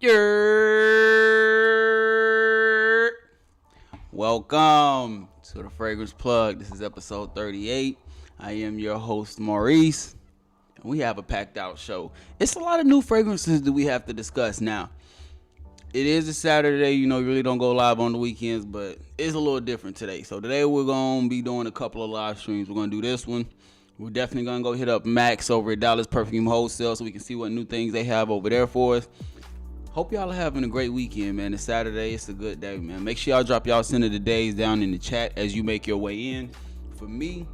Yer. Welcome to the Fragrance Plug. This is episode 38. I am your host, Maurice. And we have a packed out show. It's a lot of new fragrances that we have to discuss now. It is a Saturday, you really don't go live on the weekends, but it's a little different today. So today we're going to be doing a couple of live streams. We're going to do this one. We're definitely going to go hit up Max over at Dallas Perfume Wholesale so we can see what new things they have over there for us. Hope y'all are having a great weekend, man. It's Saturday. It's a good day, man. Make sure y'all drop y'all center of the days down in the chat as you make your way in. For me,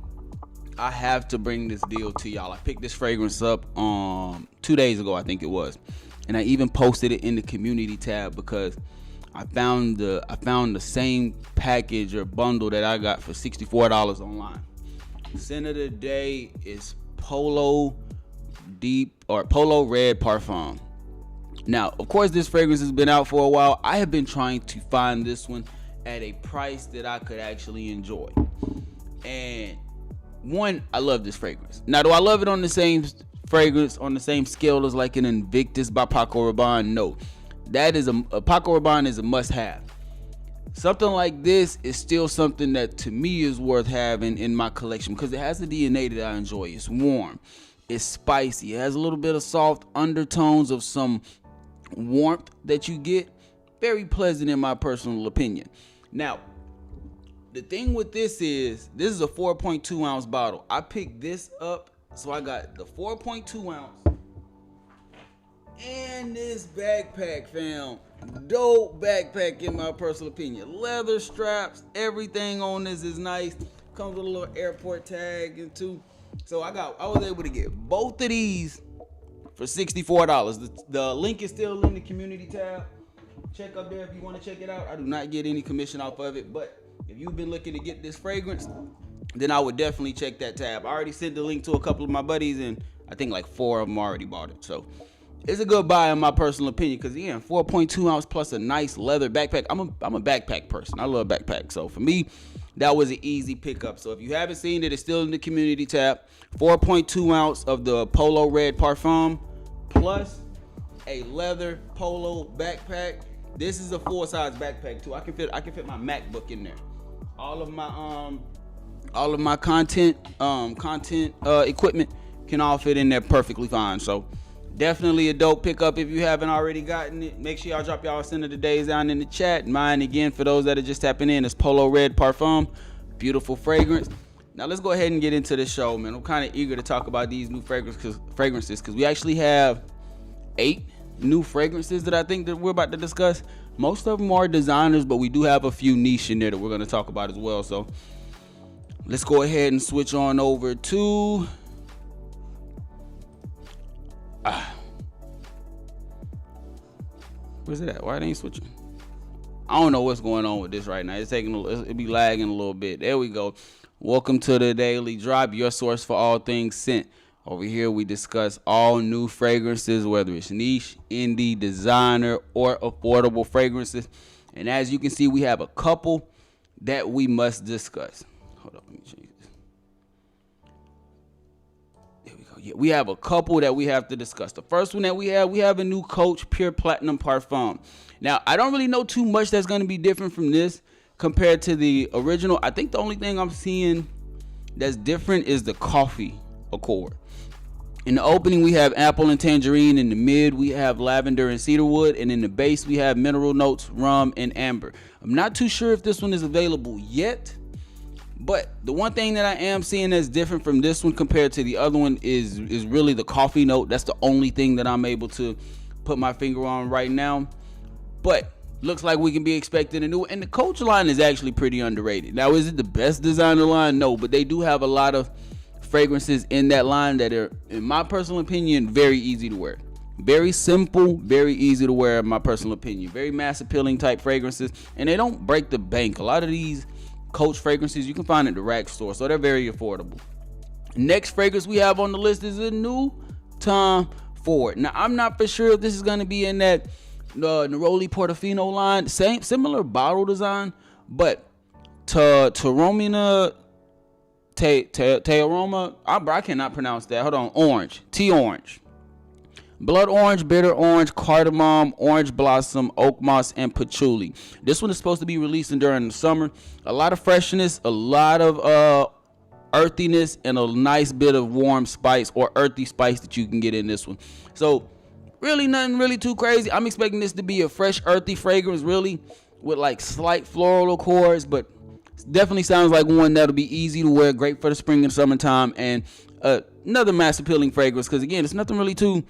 I have to bring this deal to y'all. I picked this fragrance up 2 days ago, I think it was. And I even posted it in the community tab because I found the same package or bundle that I got for $64 online. Scent of the day is Polo Red Parfum. Now, of course, this fragrance has been out for a while. I have been trying to find this one at a price that I could actually enjoy. And one, I love this fragrance. Now, do I love it on the same fragrance, on the same scale as like an Invictus by Paco Rabanne? No. That is a Paco Rabanne is a must-have. Something like this is still something that to me is worth having in my collection because it has the DNA that I enjoy. It's warm. It's spicy. It has a little bit of soft undertones of some warmth that you get. Very pleasant in my personal opinion. Now, the thing with this is a 4.2 ounce bottle. I picked this up, so I got the 4.2 ounce and this backpack, fam. Dope backpack in my personal opinion. Leather straps, everything on this is nice. Comes with a little airport tag and too. So I was able to get both of these for $64. The link is still in the community tab. Check up there if you want to check it out. I do not get any commission off of it, but if you've been looking to get this fragrance, then I would definitely check that tab. I already sent the link to a couple of my buddies, and I think like 4 of them already bought it. So it's a good buy in my personal opinion because, 4.2 ounce plus a nice leather backpack. I'm a backpack person. I love backpacks. So for me, that was an easy pickup. So if you haven't seen it, it's still in the community tab. 4.2 ounce of the Polo Red Parfum plus a leather polo backpack. This is a full-size backpack too. I can fit my MacBook in there. All of my content equipment can all fit in there perfectly fine. So definitely a dope pickup if you haven't already gotten it. Make sure y'all drop y'all center of the days down in the chat. Mine again, for those that are just tapping in, is Polo Red Parfum. Beautiful fragrance. Now let's go ahead and get into the show, man. I'm kind of eager to talk about these new fragrances because we actually have 8 new fragrances that I think that we're about to discuss. Most of them are designers, but we do have a few niche in there that we're going to talk about as well. So let's go ahead and switch on over to where's it at? Why it ain't switching? I don't know what's going on with this right now. It'll be lagging a little bit. There we go. Welcome to the Daily Drop, your source for all things scent. Over here we discuss all new fragrances, whether it's niche, indie, designer, or affordable fragrances. And as you can see, we have a couple that we must discuss. Hold up, let me change this. There we go. Yeah, we have a couple that we have to discuss. The first one that we have a new Coach Pure Platinum Parfum. Now, I don't really know too much that's going to be different from this compared to the original. I think the only thing I'm seeing that's different is the coffee accord. In the opening, we have apple and tangerine. In the mid, we have lavender and cedarwood. And in the base, we have mineral notes, rum, and amber. I'm not too sure if this one is available yet. But the one thing that I am seeing that's different from this one compared to the other one is really the coffee note. That's the only thing that I'm able to put my finger on right now. But looks like we can be expecting a new one. And the Coach line is actually pretty underrated. Now, is it the best designer line? No, but they do have a lot of fragrances in that line that are, in my personal opinion, very easy to wear. Very simple, very easy to wear, in my personal opinion. Very mass appealing type fragrances, and they don't break the bank. A lot of these Coach fragrances you can find at the rack store, so they're very affordable. Next fragrance we have on the list is a new Tom Ford. Now, I'm not for sure if this is going to be in that Neroli Portofino line. Similar bottle design, but Teoroma, I cannot pronounce that. Hold on, orange. Tea orange. Blood orange, bitter orange, cardamom, orange blossom, oak moss, and patchouli. This one is supposed to be releasing during the summer. A lot of freshness, a lot of earthiness, and a nice bit of warm spice or earthy spice that you can get in this one. So really nothing really too crazy. I'm expecting this to be a fresh earthy fragrance, really, with like slight floral accords, but definitely sounds like one that'll be easy to wear, great for the spring and summertime, and another mass appealing fragrance, because again, it's nothing really too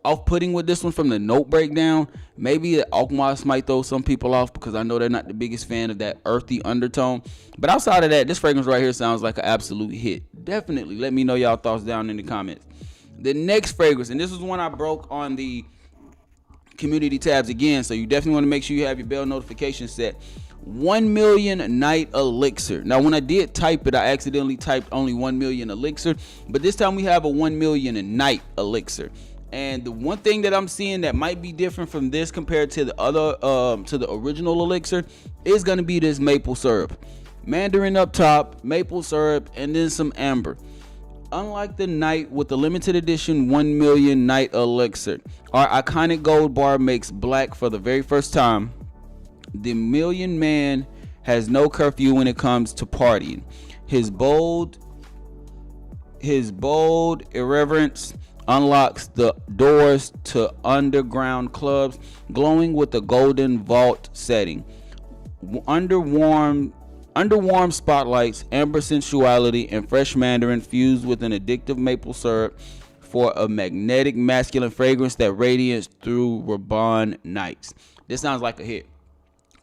off-putting with this one from the note breakdown. Maybe the oak moss might throw some people off because I know they're not the biggest fan of that earthy undertone, but outside of that, this fragrance right here sounds like an absolute hit. Definitely let me know y'all thoughts down in the comments. The next fragrance, and this is one I broke on the community tabs again, so you definitely want to make sure you have your bell notification set. 1 million night elixir. Now when I did type it, I accidentally typed only 1 million elixir, but this time we have a 1 million night elixir. And the one thing that I'm seeing that might be different from this compared to the other to the original elixir is going to be this maple syrup. Mandarin up top, maple syrup, and then some amber. Unlike the night with the limited edition 1 million night elixir, our iconic gold bar makes black for the very first time. The Million Man has no curfew when it comes to partying. His bold irreverence unlocks the doors to underground clubs, glowing with a golden vault setting. Under warm spotlights, amber sensuality, and fresh mandarin fused with an addictive maple syrup for a magnetic masculine fragrance that radiates through Rabanne nights. This sounds like a hit.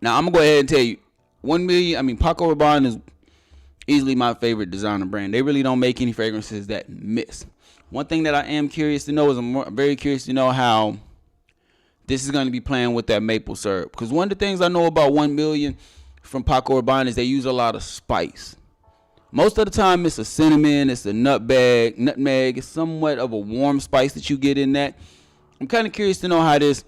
Now, I'm going to go ahead and tell you, Paco Rabanne is easily my favorite designer brand. They really don't make any fragrances that miss. One thing that I am curious to know is I'm very curious to know how this is going to be playing with that maple syrup. Because one of the things I know about 1 million from Paco Rabanne is they use a lot of spice. Most of the time, it's a cinnamon, it's a nutmeg. It's somewhat of a warm spice that you get in that. I'm kind of curious to know how this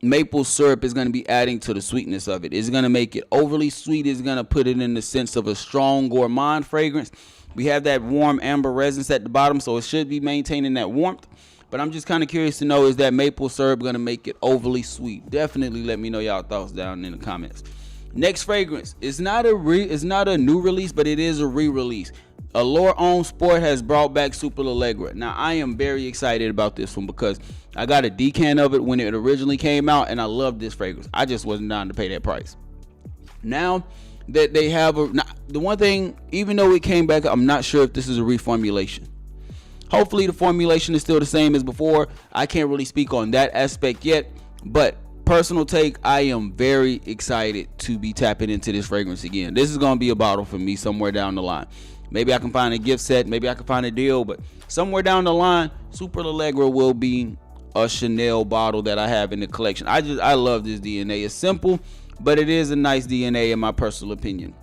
maple syrup is going to be adding to the sweetness of it. Is it going to make it overly sweet? Is it going to put it in the sense of a strong gourmand fragrance? We have that warm amber resins at the bottom, so it should be maintaining that warmth. But I'm just kind of curious to know, is that maple syrup going to make it overly sweet? Definitely let me know y'all thoughts down in the comments. Next fragrance. It's not a new release, but it is a re-release. Allure Homme Sport has brought back Super Allegra. Now, I am very excited about this one because I got a decan of it when it originally came out, and I loved this fragrance. I just wasn't down to pay that price. Now that they have the one thing, even though it came back, I'm not sure if this is a reformulation. Hopefully, the formulation is still the same as before. I can't really speak on that aspect yet, but personal take, I am very excited to be tapping into this fragrance again. This is going to be a bottle for me somewhere down the line. Maybe I can find a gift set, maybe I can find a deal, but somewhere down the line, Super Allegra will be a Chanel bottle that I have in the collection. I love this DNA. It's simple, but it is a nice DNA in my personal opinion.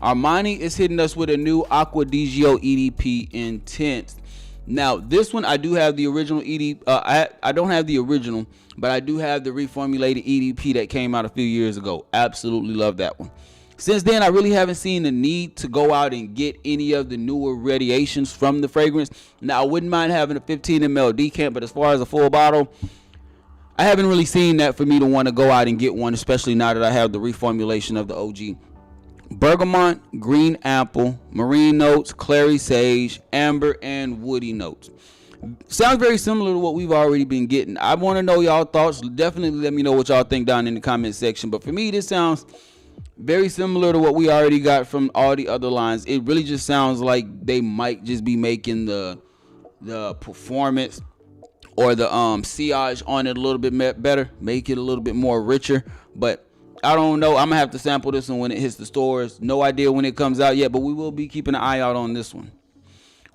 Armani is hitting us with a new Acqua di Gio EDP Intense. Now, this one, I do have the original EDP. I don't have the original, but I do have the reformulated EDP that came out a few years ago. Absolutely love that one. Since then, I really haven't seen the need to go out and get any of the newer radiations from the fragrance. Now, I wouldn't mind having a 15 ml decant, but as far as a full bottle, I haven't really seen that for me to want to go out and get one, especially now that I have the reformulation of the OG. Bergamot, green apple, marine notes, clary sage, amber, and woody notes. Sounds very similar to what we've already been getting. I want to know y'all thoughts. Definitely let me know what y'all think down in the comment section. But for me, this sounds very sillage to what we already got from all the other lines. It really just sounds like they might just be making the performance or the sillage on it a little bit better, make it a little bit more richer. But I don't know. I'm gonna have to sample this one when it hits the stores. No idea when it comes out yet, but we will be keeping an eye out on this one.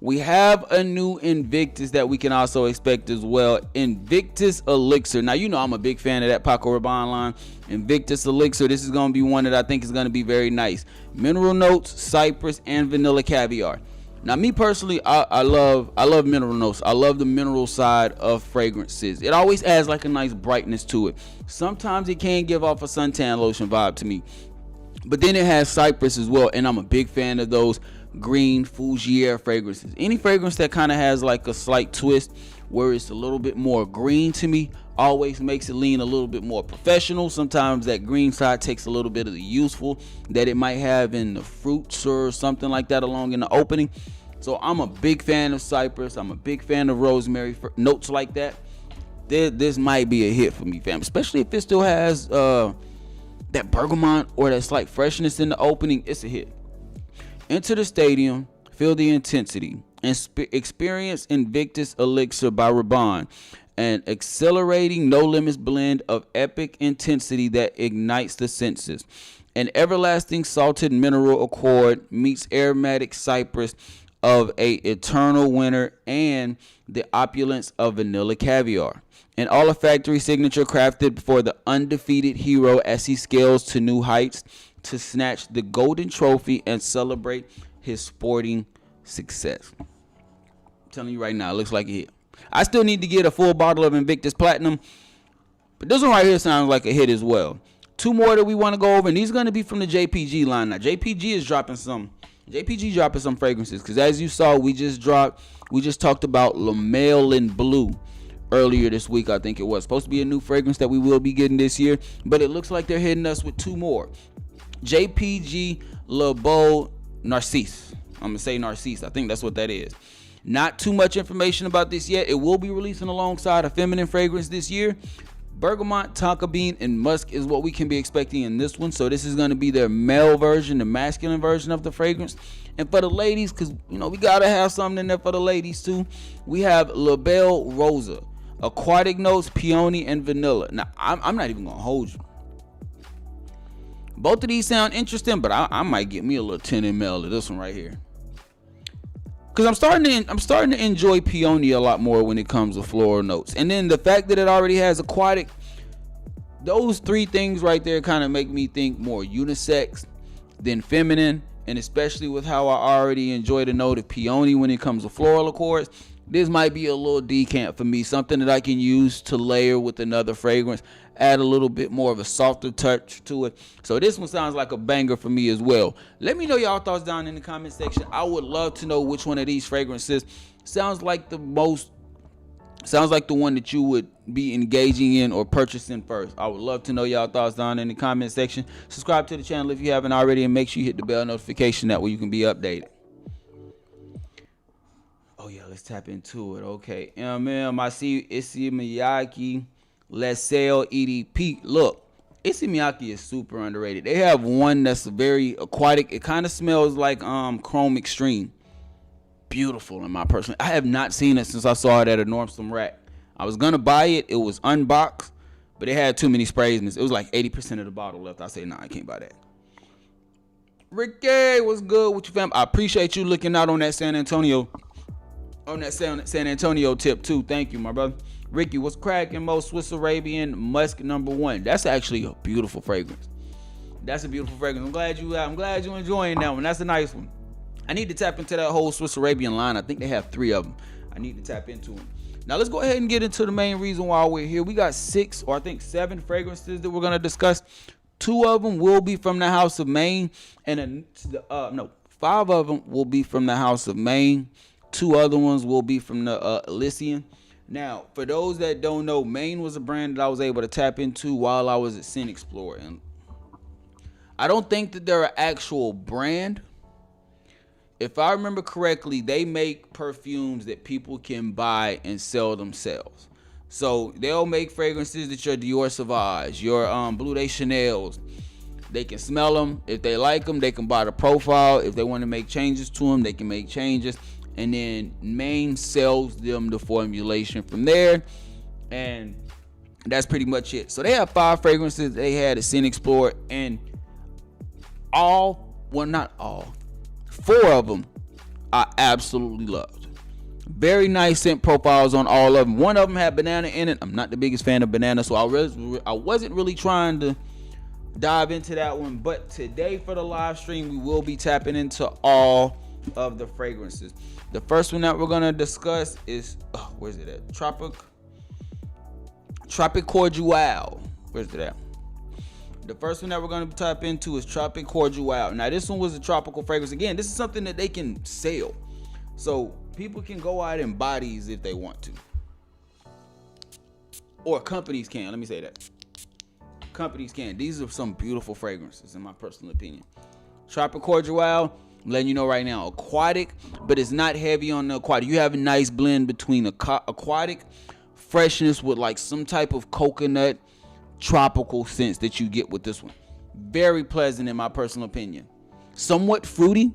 We have a new Invictus that we can also expect as well. Invictus Elixir. Now, you know I'm a big fan of that Paco Rabanne line. Invictus Elixir. This is going to be one that I think is going to be very nice. Mineral notes, cypress, and vanilla caviar. Now, me personally, I love mineral notes. I love the mineral side of fragrances. It always adds like a nice brightness to it. Sometimes it can give off a suntan lotion vibe to me. But then it has cypress as well, and I'm a big fan of those green fougere fragrances. Any fragrance that kind of has like a slight twist where it's a little bit more green to me always makes it lean a little bit more professional. Sometimes that green side takes a little bit of the useful that it might have in the fruits or something like that along in the opening. So I'm a big fan of cypress. I'm a big fan of rosemary notes like that. This might be a hit for me, fam, especially if it still has that bergamot or that slight freshness in the opening. It's a hit. Enter the stadium, feel the intensity, and experience Invictus Elixir by Raban, an accelerating no limits blend of epic intensity that ignites the senses. An everlasting salted mineral accord meets aromatic cypress of a eternal winter and the opulence of vanilla caviar. An olfactory signature crafted for the undefeated hero as he scales to new heights to snatch the golden trophy and celebrate his sporting success. I'm telling you right now, it looks like a hit. I still need to get a full bottle of Invictus Platinum, but this one right here sounds like a hit as well. Two more that we want to go over, and these are going to be from the JPG line. Now, JPG is dropping some fragrances, because as you saw, we just talked about Lamelin Blue earlier this week. I think it was supposed to be a new fragrance that we will be getting this year, but it looks like they're hitting us with two more. JPG Le Beau Narcisse. I'm gonna say Narcisse. I think that's what that is. Not too much information about this yet. It will be releasing alongside a feminine fragrance this year. Bergamot, tonka bean, and musk is what we can be expecting in this one. So this is going to be their male version, the masculine version of the fragrance. And for the ladies, because we gotta have something in there for the ladies too, we have La Belle Rosa, aquatic notes, peony, and vanilla. Now I'm not even gonna hold you. Both of these sound interesting, but I might get me a little 10 ml of this one right here. Because I'm starting to enjoy peony a lot more when it comes to floral notes. And then the fact that it already has aquatic, those three things right there kind of make me think more unisex than feminine. And especially with how I already enjoy the note of peony when it comes to floral accords, this might be a little decant for me. Something that I can use to layer with another fragrance, add a little bit more of a softer touch to it. So this one sounds like a banger for me as well. Let me know y'all thoughts down in the comment section. I would love to know which one of these fragrances sounds like the one that you would be engaging in or purchasing first. I would love to know y'all thoughts down in the comment section. Subscribe to the channel if you haven't already, and make sure you hit the bell notification, that way you can be updated. Oh yeah, let's tap into it. Okay, I see Issey Miyake, Let's Sell EDP. Look, Issey Miyake is super underrated. They have one that's very aquatic. It kind of smells like Chrome Extreme. Beautiful in my personal. I have not seen it since I saw it at a Nordstrom rack. I was gonna buy it. It was unboxed, but it had too many sprays in it. It was like 80% of the bottle left. I said, nah, I can't buy that. Ricky, what's good with you, fam? I appreciate you looking out on that San Antonio tip too. Thank you, my brother. Ricky, what's cracking? Most Swiss Arabian Musk #1. That's actually a beautiful fragrance. I'm glad you enjoying that one. That's a nice one. I need to tap into that whole Swiss Arabian line. I think they have 3 of them. I need to tap into them. Now let's go ahead and get into the main reason why we're here. We got 6 or I think 7 fragrances that we're gonna discuss. 2 of them will be from the House of Maine, and 5 of them will be from the House of Maine. 2 other ones will be from the Elysian. Now, for those that don't know, Maine was a brand that I was able to tap into while I was at Scent Explorer. And I don't think that they're an actual brand. If I remember correctly, they make perfumes that people can buy and sell themselves. So they'll make fragrances that your Dior Sauvage, your Bleu de Chanel's. They can smell them. If they like them, they can buy the profile. If they want to make changes to them, they can make changes. And then Maine sells them the formulation from there. And that's pretty much it. So they have 5 fragrances they had at Scent Explorer. And not all, 4 of them I absolutely loved. Very nice scent profiles on all of them. One of them had banana in it. I'm not the biggest fan of banana, so I wasn't really trying to dive into that one. But today for the live stream, we will be tapping into all of the fragrances. The first one that we're going to discuss is, where's it at? Tropic Cordial. Where's it at? The first one that we're going to tap into is Tropic Cordial. Now, this one was a tropical fragrance. Again, this is something that they can sell. So people can go out and buy these if they want to. or companies can. Let me say that. Companies can. These are some beautiful fragrances, in my personal opinion. Tropic Cordial, I'm letting you know right now, aquatic, but it's not heavy on the aquatic. You have a nice blend between aquatic freshness with like some type of coconut tropical scents that you get with this one. Very pleasant, in my personal opinion. Somewhat fruity,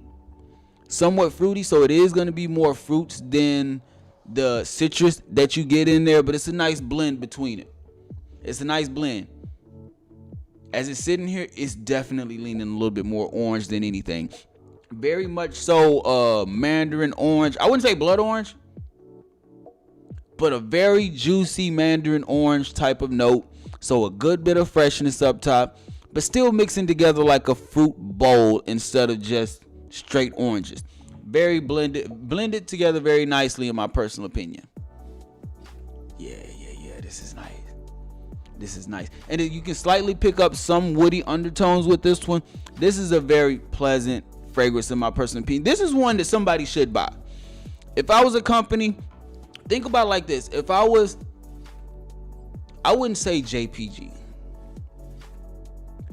so it is going to be more fruits than the citrus that you get in there, but it's a nice blend between it. It's a nice blend. As it's sitting here, it's definitely leaning a little bit more orange than anything. Very much so mandarin orange. I wouldn't say blood orange, but a very juicy mandarin orange type of note. So a good bit of freshness up top, but still mixing together like a fruit bowl instead of just straight oranges. Very blended together very nicely, in my personal opinion. Yeah, this is nice. This is nice. And you can slightly pick up some woody undertones with this one. This is a very pleasant fragrance, in my personal opinion. This is one that somebody should buy. If I was a company, think about it like this. If I wouldn't say JPG.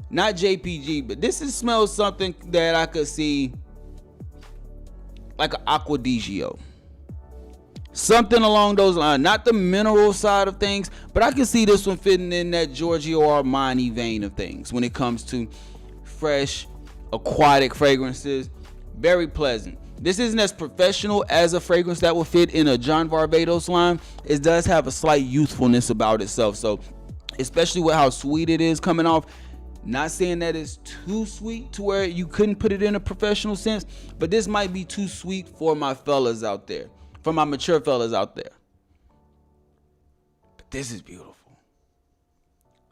Not JPG, but this smells something that I could see like an Acquadigio. Something along those lines. Not the mineral side of things, but I can see this one fitting in that Giorgio Armani vein of things when it comes to fresh, aquatic fragrances. Very pleasant. This isn't as professional as a fragrance that will fit in a John Varvatos line. It does have a slight youthfulness about itself. So, especially with how sweet it is coming off. Not saying that it's too sweet to where you couldn't put it in a professional sense, but this might be too sweet for my fellas out there. For my mature fellas out there. But this is beautiful.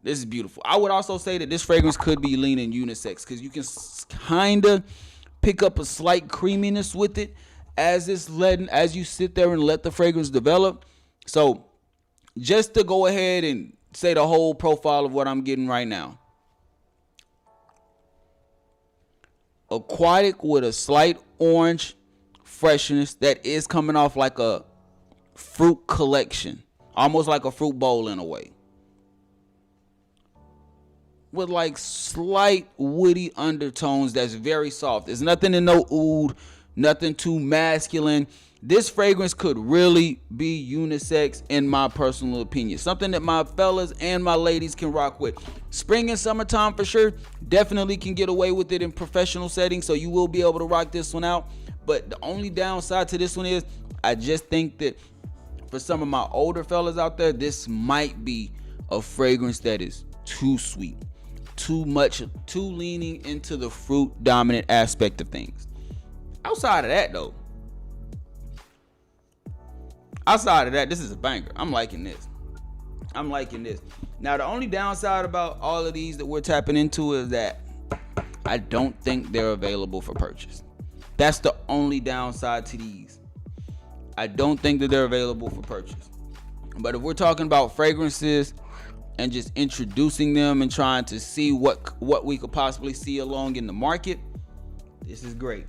This is beautiful. I would also say that this fragrance could be leaning unisex, because you can kind of pick up a slight creaminess with it as you sit there and let the fragrance develop. So just to go ahead and say the whole profile of what I'm getting right now. Aquatic with a slight orange freshness that is coming off like a fruit collection, almost like a fruit bowl in a way, with like slight woody undertones that's very soft. There's nothing in no oud, nothing too masculine. This fragrance could really be unisex, in my personal opinion. Something that my fellas and my ladies can rock with. Spring and summertime for sure. Definitely can get away with it in professional settings, so you will be able to rock this one out. But the only downside to this one is I just think that for some of my older fellas out there, this might be a fragrance that is too sweet, too much, too leaning into the fruit dominant aspect of things. Outside of that, this is a banger. I'm liking this. Now, the only downside about all of these that we're tapping into is that I don't think they're available for purchase. That's the only downside to these. I don't think that they're available for purchase. But if we're talking about fragrances and just introducing them and trying to see what we could possibly see along in the market, this is great.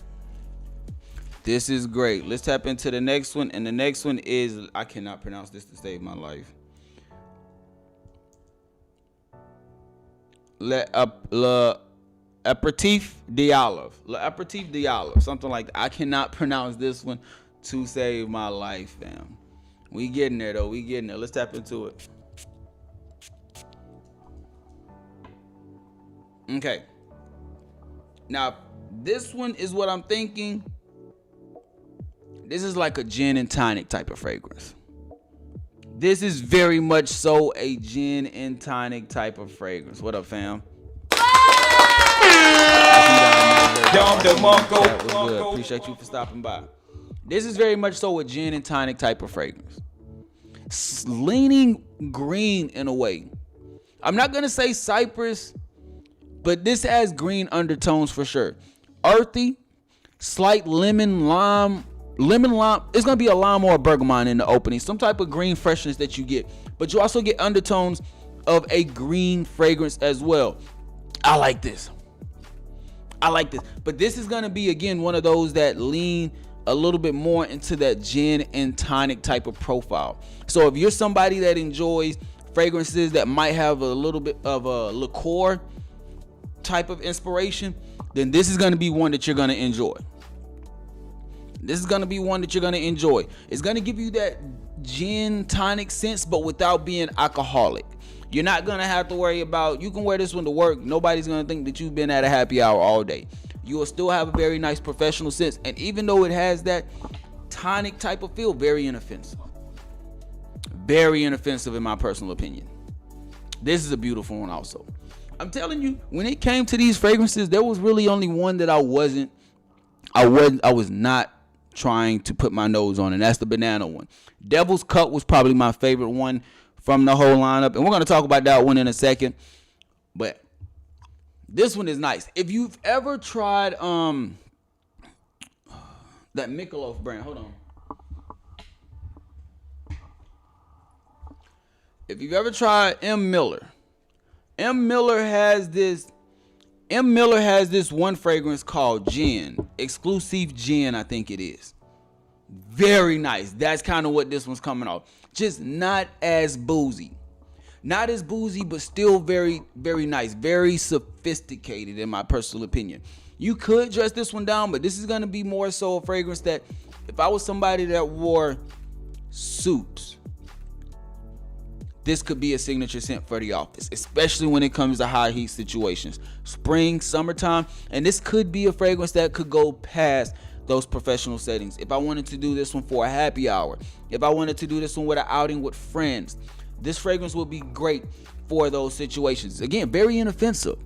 Let's tap into the next one. And the next one is, I cannot pronounce this to save my life. L'Aperitif d'Olive, something like that. I cannot pronounce this one to save my life, fam. We getting there though. Let's tap into it. Okay. Now, this one is what I'm thinking. This is like a gin and tonic type of fragrance. This is very much so a gin and tonic type of fragrance. What up, fam? That was good. Appreciate you for stopping by. This is very much so a gin and tonic type of fragrance. Leaning green in a way. I'm not going to say cypress, but this has green undertones for sure. Earthy, slight lemon lime. It's going to be a lime or a bergamot in the opening. Some type of green freshness that you get. But you also get undertones of a green fragrance as well. I like this. But this is going to be, again, one of those that lean a little bit more into that gin and tonic type of profile. So if you're somebody that enjoys fragrances that might have a little bit of a liqueur type of inspiration, then this is going to be one that you're going to enjoy. This is going to be one that you're going to enjoy. It's going to give you that gin tonic sense, but without being alcoholic. You're not going to have to worry about, you can wear this one to work. Nobody's going to think that you've been at a happy hour all day. You will still have a very nice professional sense. And even though it has that tonic type of feel, very inoffensive. Very inoffensive in my personal opinion. This is a beautiful one also. I'm telling you, when it came to these fragrances, there was really only one that I was not trying to put my nose on, and that's the banana one. Devil's Cut was probably my favorite one from the whole lineup, and we're going to talk about that one in a second. But this one is nice. If you've ever tried that Michelob brand, hold on. If you've ever tried M. Miller has this one fragrance called Gin, Exclusive Gin, I think it is. Very nice. That's kind of what this one's coming off. Just not as boozy. Not as boozy, but still very, very nice. Very sophisticated in my personal opinion. You could dress this one down, but this is going to be more so a fragrance that if I was somebody that wore suits, this could be a signature scent for the office, especially when it comes to high heat situations. Spring, summertime, and this could be a fragrance that could go past those professional settings. If I wanted to do this one for a happy hour, if I wanted to do this one with an outing with friends, this fragrance would be great for those situations. Again, very inoffensive.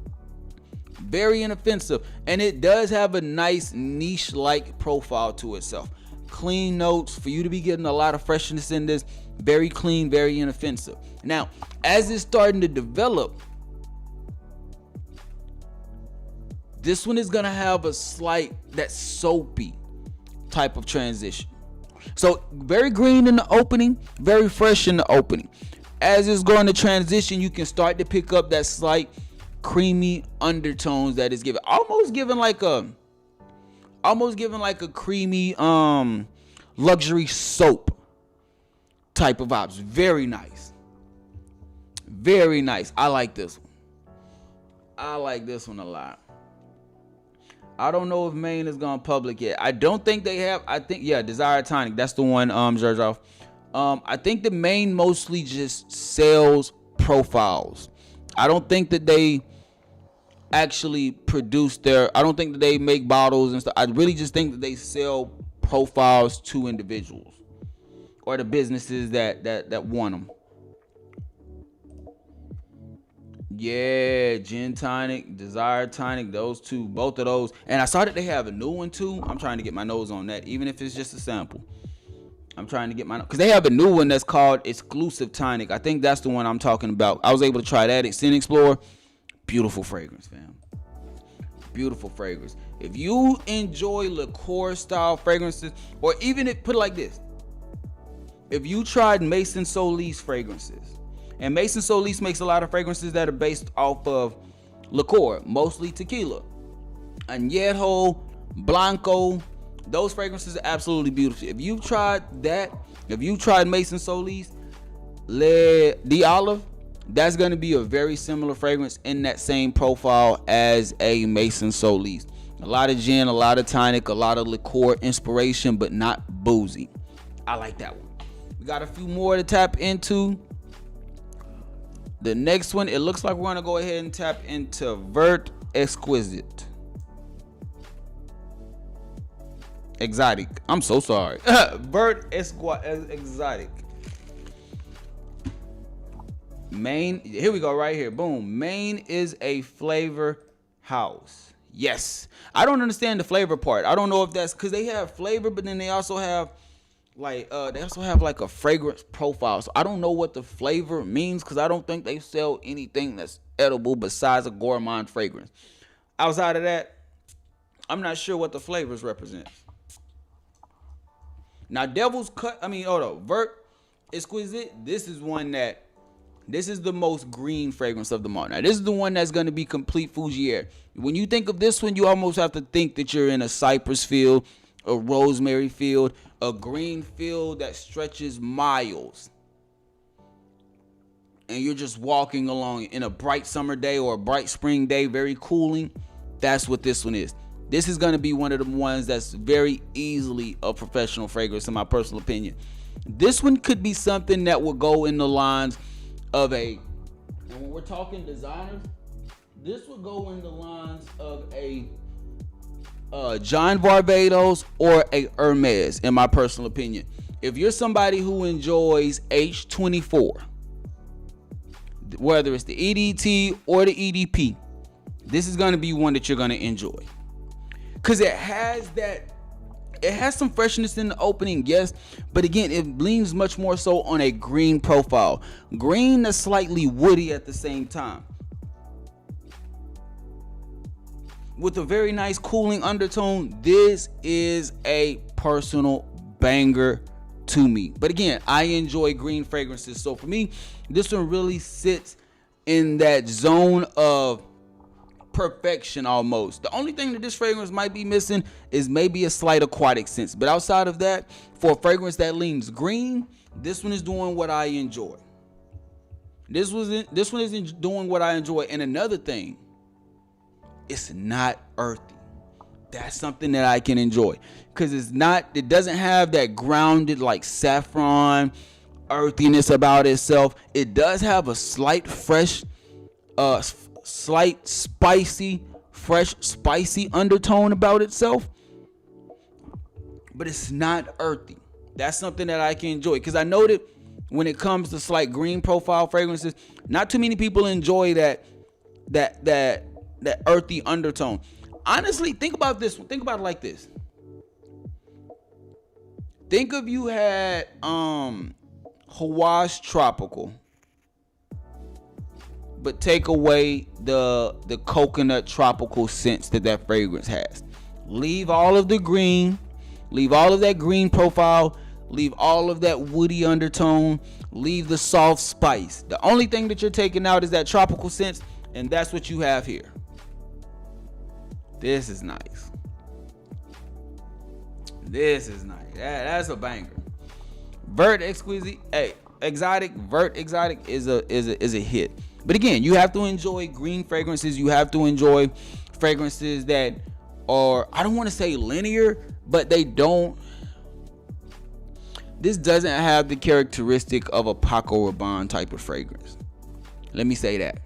Very inoffensive. And it does have a nice niche-like profile to itself. Clean notes for you to be getting a lot of freshness in this. Very clean, very inoffensive. Now, as it's starting to develop, this one is going to have a slight, that soapy type of transition. So very green in the opening, very fresh in the opening. As it's going to transition, you can start to pick up that slight creamy undertones that is given. Almost giving like a creamy luxury soap type of vibes. Very nice. Very nice. I like this one. I like this one a lot. I don't know if Maine is gone public yet. I don't think they have. I think, yeah, Desire Tonic. That's the one, Zherzov. I think the Maine mostly just sells profiles. I don't think that they actually produce I don't think that they make bottles and stuff. I really just think that they sell profiles to individuals or the businesses that want them. Yeah, Gin Tonic, Desire Tonic, those two, both of those. And I saw that they have a new one too. I'm trying to get my nose on that, even if it's just a sample. I'm trying to get because they have a new one that's called Exclusive Tonic. I think that's the one I'm talking about. I was able to try that at Scent Explorer. Beautiful fragrance, fam. Beautiful fragrance. If you enjoy liqueur style fragrances, or even put it like this, if you tried Maison Solis fragrances, and Maison Solis makes a lot of fragrances that are based off of liqueur, mostly tequila, Añejo, Blanco, those fragrances are absolutely beautiful. If you've tried that, if you tried Maison Solis, Le d'Olive, that's going to be a very similar fragrance in that same profile as a Maison Solis. A lot of gin, a lot of tonic, a lot of liqueur inspiration, but not boozy. I like that one. We got a few more to tap into. The next one, it looks like we're going to go ahead and tap into Vert Exquisite. Exotic. I'm so sorry. Vert Exotic. Maine. Here we go right here. Boom. Maine is a flavor house. Yes. I don't understand the flavor part. I don't know if that's because they have flavor, but then they also have like a fragrance profile. So I don't know what the flavor means because I don't think they sell anything that's edible besides a gourmand fragrance. Outside of that, I'm not sure what the flavors represent. Now, Vert Exquisite, this is the most green fragrance of them all. Now, this is the one that's going to be complete fougere. When you think of this one, you almost have to think that you're in a cypress field, a rosemary field, a green field that stretches miles. and you're just walking along in a bright summer day or a bright spring day, very cooling, that's what this one is. This is going to be one of the ones that's very easily a professional fragrance, in my personal opinion. This one could be something that will go in the lines of and when we're talking designers, this would go in the lines of a John Varvatos or a Hermes, in my personal opinion. If you're somebody who enjoys H24, whether it's the EDT or the EDP, this is going to be one that you're going to enjoy. Because it has some freshness in the opening, yes, but again, it leans much more so on a green profile. Green that's slightly woody at the same time, with a very nice cooling undertone. This is a personal banger to me. But again, I enjoy green fragrances, so for me, this one really sits in that zone of perfection almost. The only thing that this fragrance might be missing is maybe a slight aquatic sense, but outside of that, for a fragrance that leans green, this one is doing what I enjoy. This one isn't doing what I enjoy. And another thing, it's not earthy. That's something that I can enjoy, because it doesn't have that grounded like saffron earthiness about itself. It does have a slight fresh slight spicy undertone about itself, but it's not earthy. That's something that I can enjoy, because I know that when it comes to slight green profile fragrances, not too many people enjoy that earthy undertone. Honestly, think about this one. Think about it like this. Think if you had Hawaii Tropical, but take away the coconut tropical scents that fragrance has. Leave all of the green, leave all of that green profile, leave all of that woody undertone, leave the soft spice. The only thing that you're taking out is that tropical scents, and that's what you have here. This is nice. This is nice. That's a banger. Vert Exquisite, Exotic is a hit. But again, you have to enjoy green fragrances. You have to enjoy fragrances that are, I don't want to say linear, but this doesn't have the characteristic of a Paco Rabanne type of fragrance. Let me say that.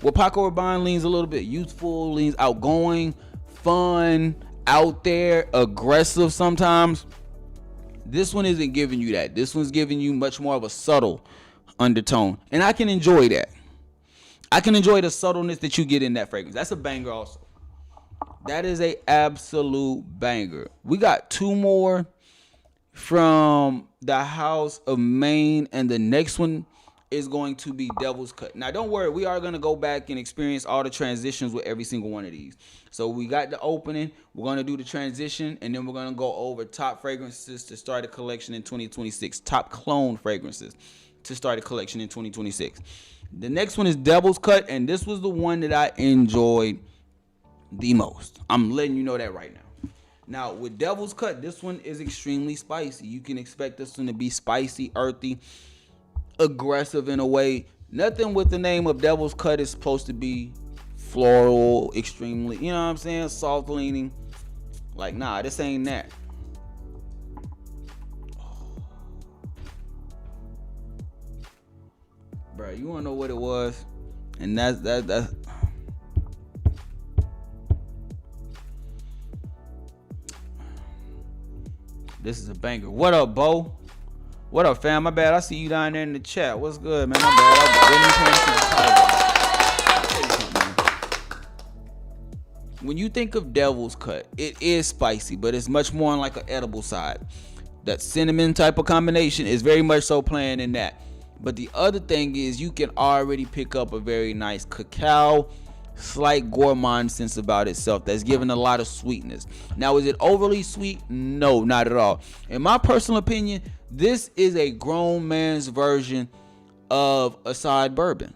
Well, Paco Rabanne leans a little bit youthful, leans outgoing, fun, out there, aggressive sometimes. This one isn't giving you that. This one's giving you much more of a subtle undertone. And I can enjoy that. I can enjoy the subtleness that you get in that fragrance. That's a banger also. That is a absolute banger. We got two more from the House of Maine, and the next one is going to be Devil's Cut. Now, don't worry. We are going to go back and experience all the transitions with every single one of these. So we got the opening. We're going to do the transition, and then we're going to go over top fragrances to start a collection in 2026. Top clone fragrances to start a collection in 2026. The next one is Devil's Cut, and this was the one that I enjoyed the most. I'm letting you know that right now. Now, with Devil's Cut, this one is extremely spicy. You can expect this one to be spicy, earthy, aggressive in a way. Nothing with the name of Devil's Cut is supposed to be floral, extremely, you know what I'm saying, soft leaning. Like, nah, this ain't that. Bro, you wanna know what it was? And that's this is a banger. What up, Bo? What up, fam? My bad. I see you down there in the chat. What's good, man? My bad. When you think of Devil's Cut, it is spicy, but it's much more on like an edible side. That cinnamon type of combination is very much so playing in that. But the other thing is you can already pick up a very nice cacao, slight gourmand sense about itself that's giving a lot of sweetness. Now, is it overly sweet? No, not at all. In my personal opinion, this is a grown man's version of a side bourbon.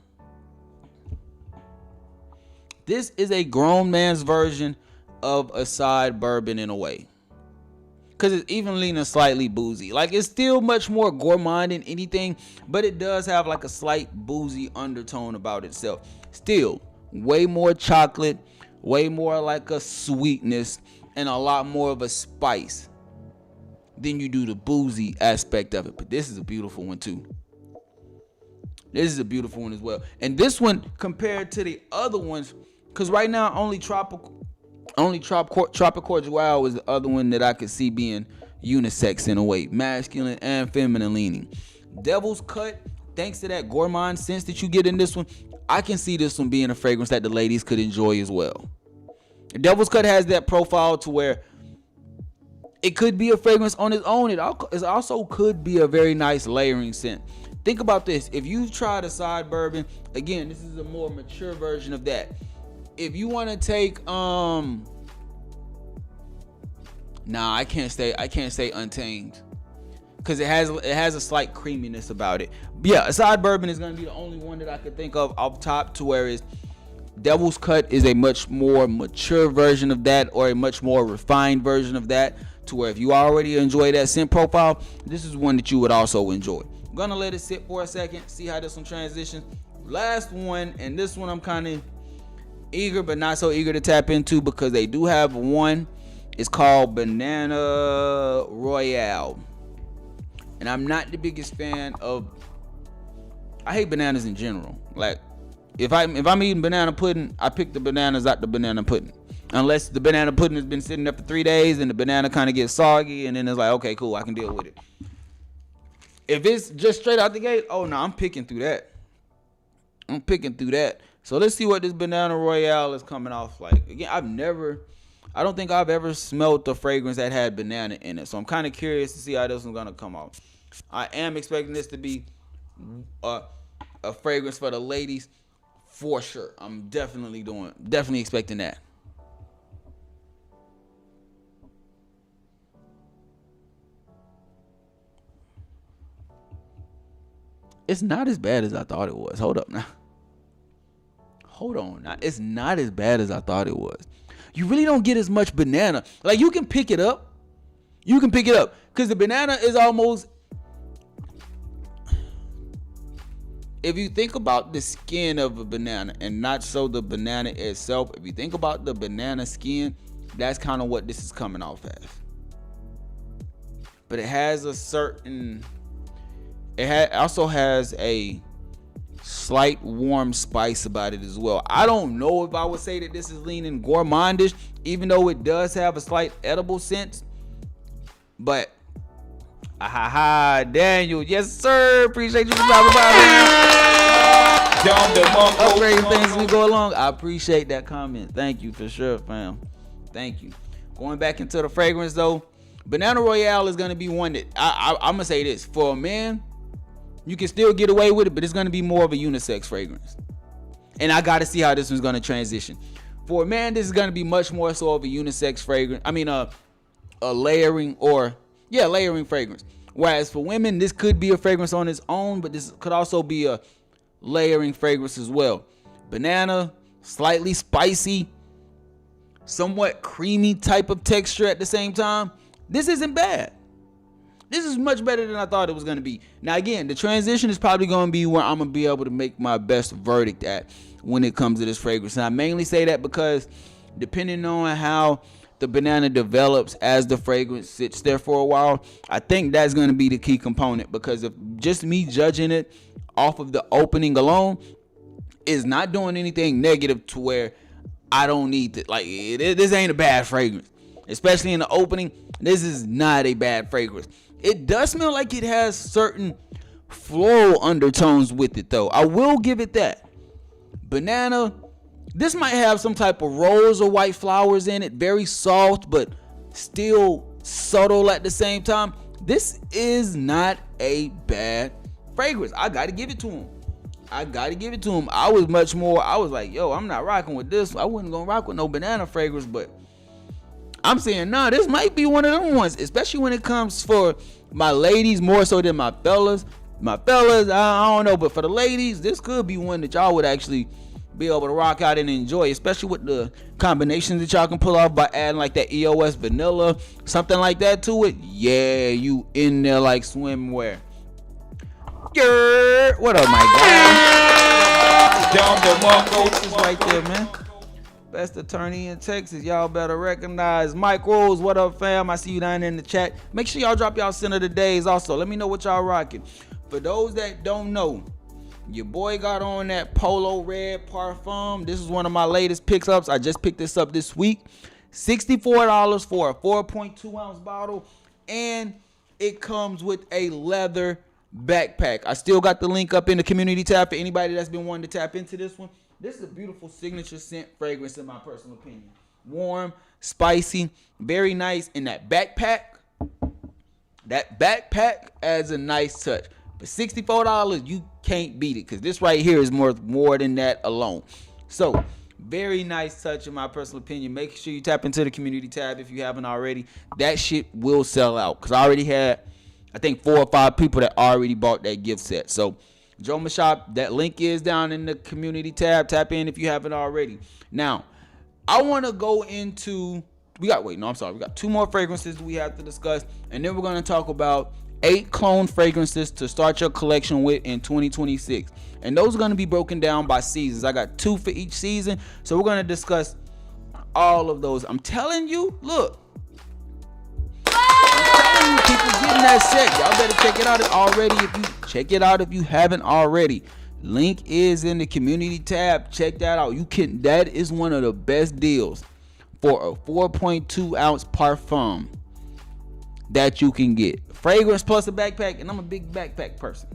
This is a grown man's version of a side bourbon in a way. because it's even leaning slightly boozy. Like, it's still much more gourmand than anything, but it does have like a slight boozy undertone about itself. Still, way more chocolate, way more like a sweetness, and a lot more of a spice than you do the boozy aspect of it. But this is a beautiful one too. This is a beautiful one as well. And this one, compared to the other ones, because right now only Tropical Joao is the other one that I could see being unisex in a way, masculine and feminine leaning. Devil's Cut, thanks to that gourmand sense that you get in this one, I can see this one being a fragrance that the ladies could enjoy as well. Devil's Cut has that profile to where it could be a fragrance on its own. It also could be a very nice layering scent. Think about this. If you've tried a side bourbon, again, this is a more mature version of that. If you want to take I can't say Untamed, because it has a slight creaminess about it. But yeah, a side bourbon is going to be the only one that I could think of off top, to where is Devil's Cut is a much more mature version of that, or a much more refined version of that, to where if you already enjoy that scent profile, this is one that you would also enjoy. I'm gonna let it sit for a second, see how this one transitions. Last one, and this one I'm kind of eager but not so eager to tap into, because they do have one. It's called Banana Royale, and I'm not the biggest fan of, I hate bananas in general. Like, if I'm eating banana pudding, I pick the bananas out the banana pudding, unless the banana pudding has been sitting there for 3 days and the banana kind of gets soggy, and then it's like, okay, cool, I can deal with it. If it's just straight out the gate, oh no, I'm picking through that. So let's see what this Banana Royale is coming off like. Again, I don't think I've ever smelled a fragrance that had banana in it. So I'm kind of curious to see how this one's gonna come off. I am expecting this to be a fragrance for the ladies for sure. I'm definitely expecting that. It's not as bad as I thought it was. Hold on now. It's not as bad as I thought it was. You really don't get as much banana. Like, you can pick it up. Because the banana is almost, if you think about the skin of a banana and not so the banana itself, if you think about the banana skin, that's kind of what this is coming off as. But it has a certain, also has a slight warm spice about it as well. I don't know if I would say that this is leaning gourmandish, even though it does have a slight edible sense. But Daniel, yes sir, appreciate you for stopping by. Upgrading things as we go along. I appreciate that comment. Thank you for sure, fam. Thank you. Going back into the fragrance though, Banana Royale is gonna be one that I'm gonna say this, for a man, you can still get away with it, but it's going to be more of a unisex fragrance. And I got to see how this one's going to transition. For a man, this is going to be much more so of a unisex fragrance. I mean, a layering fragrance. Whereas for women, this could be a fragrance on its own, but this could also be a layering fragrance as well. Banana, slightly spicy, somewhat creamy type of texture at the same time. This isn't bad. This is much better than I thought it was going to be. Now, again, the transition is probably going to be where I'm going to be able to make my best verdict at when it comes to this fragrance. And I mainly say that because depending on how the banana develops as the fragrance sits there for a while, I think that's going to be the key component. Because if just me judging it off of the opening alone is not doing anything negative to where I don't need to, like, this ain't a bad fragrance. Especially in the opening, this is not a bad fragrance. It does smell like it has certain floral undertones with it, though. I will give it that. Banana, this might have some type of rose or white flowers in it. Very soft, but still subtle at the same time. This is not a bad fragrance. I got to give it to him. I was like, yo, I'm not rocking with this. I wasn't going to rock with no banana fragrance, but I'm saying, nah, this might be one of them ones, especially when it comes for my ladies more so than my fellas. I don't know, but for the ladies, this could be one that y'all would actually be able to rock out and enjoy, especially with the combinations that y'all can pull off by adding like that EOS vanilla, something like that to it. Yeah, you in there like swimwear. What up, my guy? This is right there, man. Best attorney in Texas. Y'all better recognize Mike Rose. What up, fam? I see you down in the chat. Make sure y'all drop y'all center of the days also. Let me know what y'all rocking. For those that don't know, your boy got on that polo red parfum. This is one of my latest picks ups. I just picked this up this week. $64 for a 4.2 ounce bottle. And it comes with a leather backpack. I still got the link up in the community tab for anybody that's been wanting to tap into this one. This is a beautiful signature scent fragrance in my personal opinion. Warm, spicy, very nice. And that backpack adds a nice touch. But $64, you can't beat it, because this right here is more than that alone. So, very nice touch in my personal opinion. Make sure you tap into the community tab if you haven't already. That shit will sell out, because I already had, I think, 4 or 5 people that already bought that gift set. So, Joma Shop, that link is down in the community tab. Tap in if you haven't already. Now, I want to go into, we got 2 more fragrances we have to discuss, and then we're going to talk about 8 clone fragrances to start your collection with in 2026. And those are going to be broken down by seasons. I got 2 for each season, so we're going to discuss all of those. I'm telling you, look. People getting that set. Y'all better check it out if you haven't already. Link is in the community tab. Check that out. That is one of the best deals for a 4.2 ounce parfum that you can get. Fragrance plus a backpack, and I'm a big backpack person.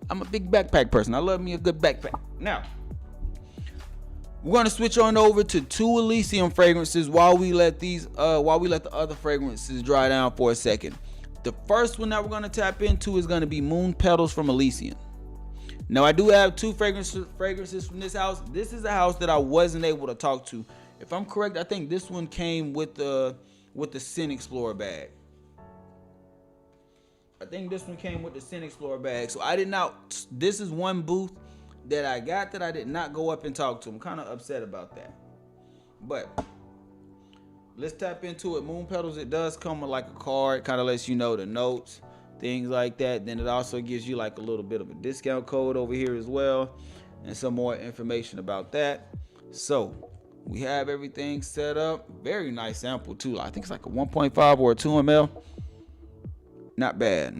I love me a good backpack. Now, we're gonna switch on over to 2 Elysian fragrances while we let the other fragrances dry down for a second. The first one that we're gonna tap into is gonna be Moon Petals from Elysian. Now, I do have 2 fragrances from this house. This is a house that I wasn't able to talk to. If I'm correct, I think this one came with the Scent Explorer bag. So I did not. This is one booth that I got that I did not go up and talk to. I'm kind of upset about that. But let's tap into it. Moon Petals, it does come with like a card, kind of lets you know the notes, things like that. Then it also gives you like a little bit of a discount code over here as well, and some more information about that. So we have everything set up. Very nice sample too. I think it's like a 1.5 or a 2 ml. Not bad.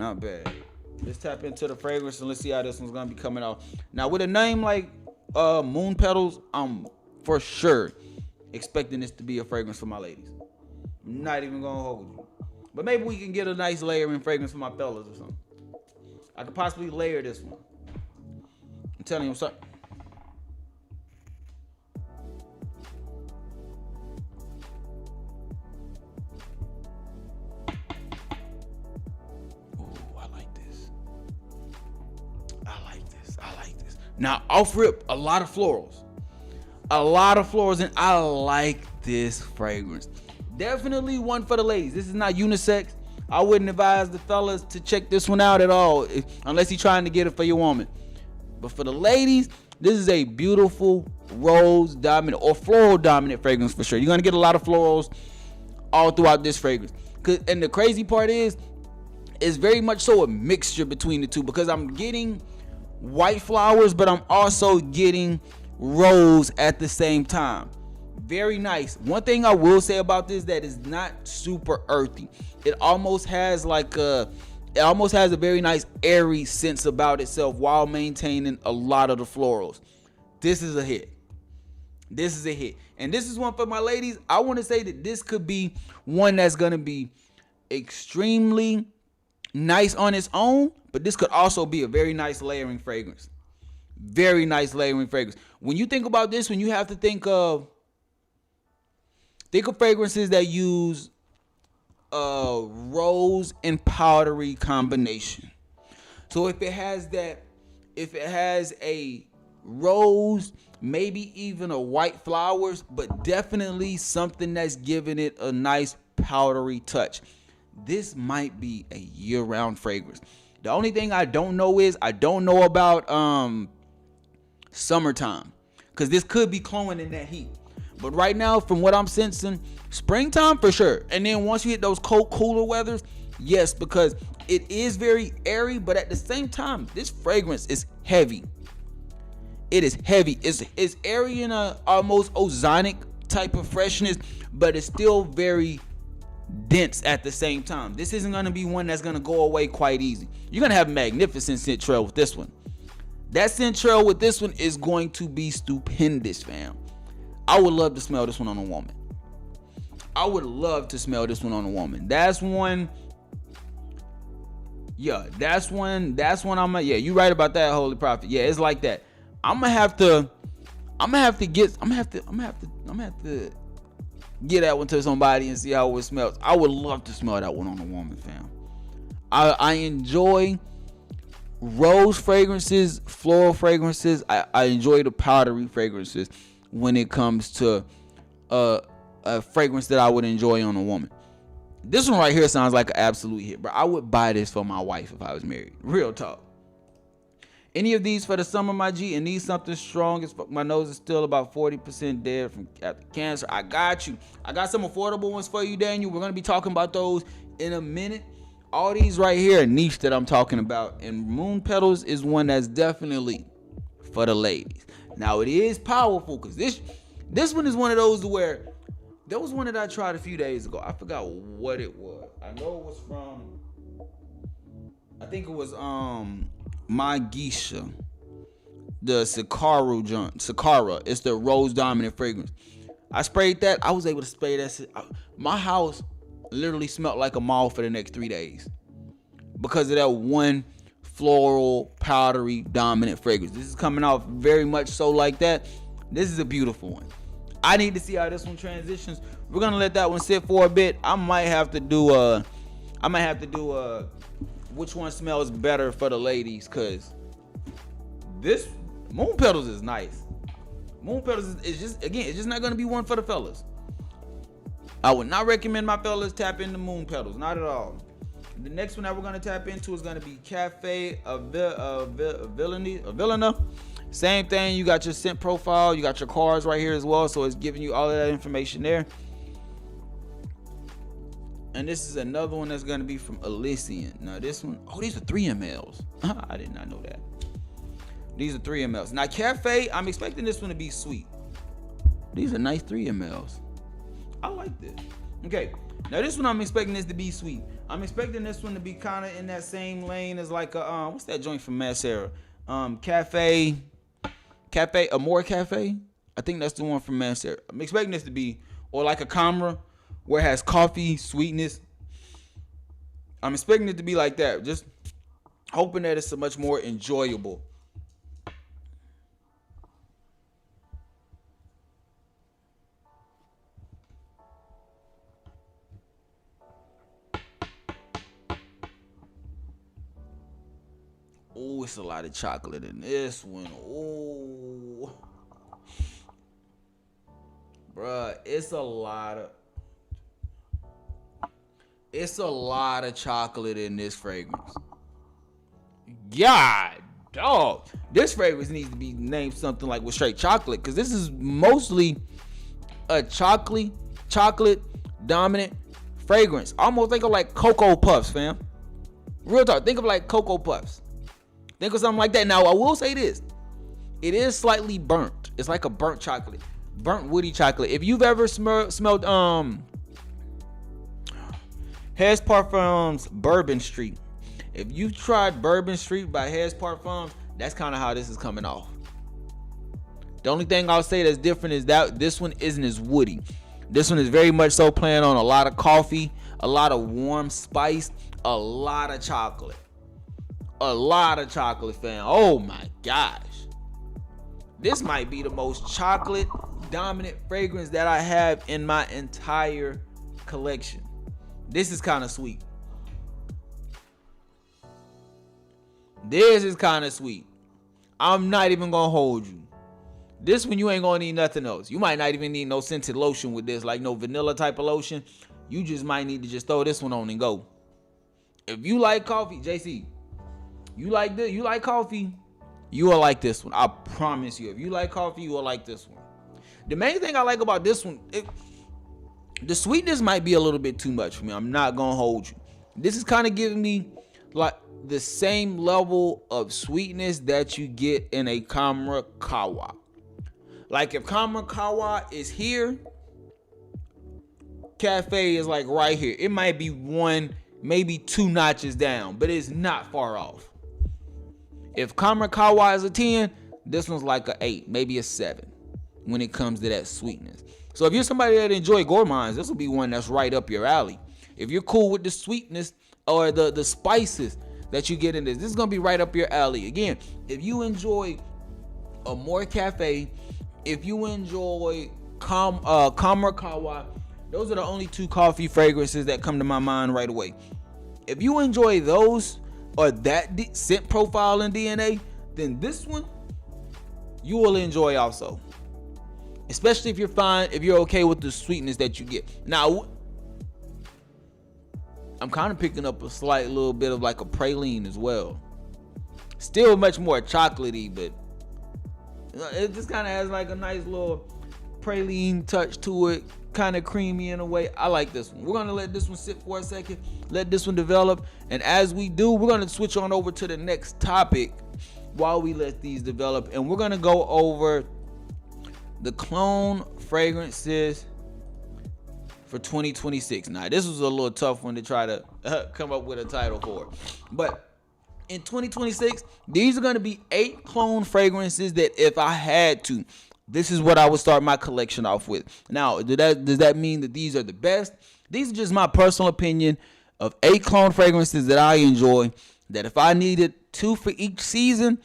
Let's tap into the fragrance and let's see how this one's gonna be coming out. Now, with a name like Moon Petals, I'm for sure expecting this to be a fragrance for my ladies. I'm not even gonna hold you. But maybe we can get a nice layering fragrance for my fellas or something. I could possibly layer this one. I'm telling you, something. Now, off rip, a lot of florals, and I like this fragrance. Definitely one for the ladies. This is not unisex. I wouldn't advise the fellas to check this one out at all, unless you're trying to get it for your woman. But for the ladies, this is a beautiful rose dominant or floral dominant fragrance for sure. You're gonna get a lot of florals all throughout this fragrance. And the crazy part is, it's very much so a mixture between the two, because I'm getting white flowers, but I'm also getting rose at the same time. Very nice. One thing I will say about this, that is not super earthy. It almost has a very nice airy sense about itself while maintaining a lot of the florals. This is a hit. And this is one for my ladies. I want to say that this could be one that's going to be extremely nice on its own, but this could also be a very nice layering fragrance. When you think about this, when you have to think of fragrances that use rose and powdery combination. So if it has a rose, maybe even a white flowers, but definitely something that's giving it a nice powdery touch, this might be a year-round fragrance. The only thing I don't know is, I don't know about summertime, because this could be cloning in that heat. But right now, from what I'm sensing, springtime for sure. And then once you hit those cold, cooler weathers, yes, because it is very airy, but at the same time, this fragrance is heavy. It is heavy. It's airy in a almost ozonic type of freshness, but it's still very dense at the same time. This isn't going to be one that's going to go away quite easy. You're going to have magnificent scent trail with this one. That scent trail with this one is going to be stupendous, fam. I would love to smell this one on a woman. I would love to smell this one on a woman. That's one. Yeah, that's one yeah, you right about that, Holy Prophet. Yeah, it's like that. I'm gonna have to get that one to somebody and see how it smells. I would love to smell that one on a woman, fam. I enjoy rose fragrances, floral fragrances. I enjoy the powdery fragrances when it comes to a fragrance that I would enjoy on a woman. This one right here sounds like an absolute hit, bro. I would buy this for my wife if I was married. Real talk. Any of these for the summer, my G, and need something strong as fuck. My nose is still about 40% dead from cancer. I got you. I got some affordable ones for you, Daniel. We're going to be talking about those in a minute. All these right here are niche that I'm talking about. And Moon Petals is one that's definitely for the ladies. Now, it is powerful because this one is one of those where there was one that I tried a few days ago. I forgot what it was. I know it was from, I think it was My Geisha, the Sakara. It's the rose dominant fragrance. I sprayed that. I was able to spray that. My house literally smelled like a mall for the next 3 days because of that one floral, powdery, dominant fragrance. This is coming off very much so like that. This is a beautiful one. I need to see how this one transitions. We're gonna let that one sit for a bit. I might have to do which one smells better for the ladies, cause this Moon Petals is nice. Moon Petals is just, again, it's just not gonna be one for the fellas. I would not recommend my fellas tap into Moon Petals, not at all. The next one that we're gonna tap into is gonna be Cafe Avellana. Same thing, you got your scent profile, you got your cards right here as well, so it's giving you all of that information there. And this is another one that's gonna be from Elysian. Now this one, oh, these are 3 mLs. I did not know that. These are 3 mLs. Now Cafe, I'm expecting this one to be sweet. These are nice 3 mLs. I like this. Okay, now this one I'm expecting this to be sweet. I'm expecting this one to be kind of in that same lane as like a what's that joint from Mascara? Amore Cafe. I think that's the one from Mascara. I'm expecting this to be, or like a Camera, where it has coffee, sweetness. I'm expecting it to be like that. Just hoping that it's a much more enjoyable. Oh, it's a lot of chocolate in this one. Oh, bruh, it's a lot of chocolate in this fragrance. God, dog. This fragrance needs to be named something like with straight chocolate, because this is mostly a chocolate dominant fragrance. Almost think of like Cocoa Puffs, fam. Real talk. Think of like Cocoa Puffs. Think of something like that. Now, I will say this. It is slightly burnt. It's like a burnt chocolate. Burnt woody chocolate. If you've ever smelled Hez Parfums Bourbon Street. If you've tried Bourbon Street by Hez Parfums, that's kind of how this is coming off. The only thing I'll say that's different is that this one isn't as woody. This one is very much so playing on a lot of coffee, a lot of warm spice, a lot of chocolate. A lot of chocolate, fam. Oh my gosh. This might be the most chocolate dominant fragrance that I have in my entire collection. This is kind of sweet. This is kind of sweet. I'm not even gonna hold you. This one you ain't gonna need nothing else. You might not even need no scented lotion with this, like no vanilla type of lotion. You just might need to just throw this one on and go. If you like coffee, JC, you like this, you like coffee, you will like this one. I promise you. If you like coffee, you will like this one. The main thing I like about this one, the sweetness might be a little bit too much for me. I'm not gonna hold you. This is kind of giving me like the same level of sweetness that you get in a Kawa. Like if Kawa is here, Cafe is like right here. It might be one, maybe two notches down, but it's not far off. If Kawa is a 10, this one's like a 8, maybe a 7 when it comes to that sweetness. So if you're somebody that enjoy gourmands, this will be one that's right up your alley. If you're cool with the sweetness or the spices that you get in this is going to be right up your alley. Again, if you enjoy a more cafe, if you enjoy Kawa, those are the only two coffee fragrances that come to my mind right away. If you enjoy those or that scent profile and DNA, then this one you will enjoy also. Especially if you're okay with the sweetness that you get. Now, I'm kind of picking up a slight little bit of like a praline as well. Still much more chocolatey, but it just kind of has like a nice little praline touch to it. Kind of creamy in a way. I like this one. We're going to let this one sit for a second. Let this one develop. And as we do, we're going to switch on over to the next topic while we let these develop. And we're going to go over the clone fragrances for 2026. Now, this was a little tough one to try to come up with a title for. But in 2026, these are going to be 8 clone fragrances that if I had to, this is what I would start my collection off with. Now, does that mean that these are the best? These are just my personal opinion of 8 clone fragrances that I enjoy, that if I needed 2 for each season,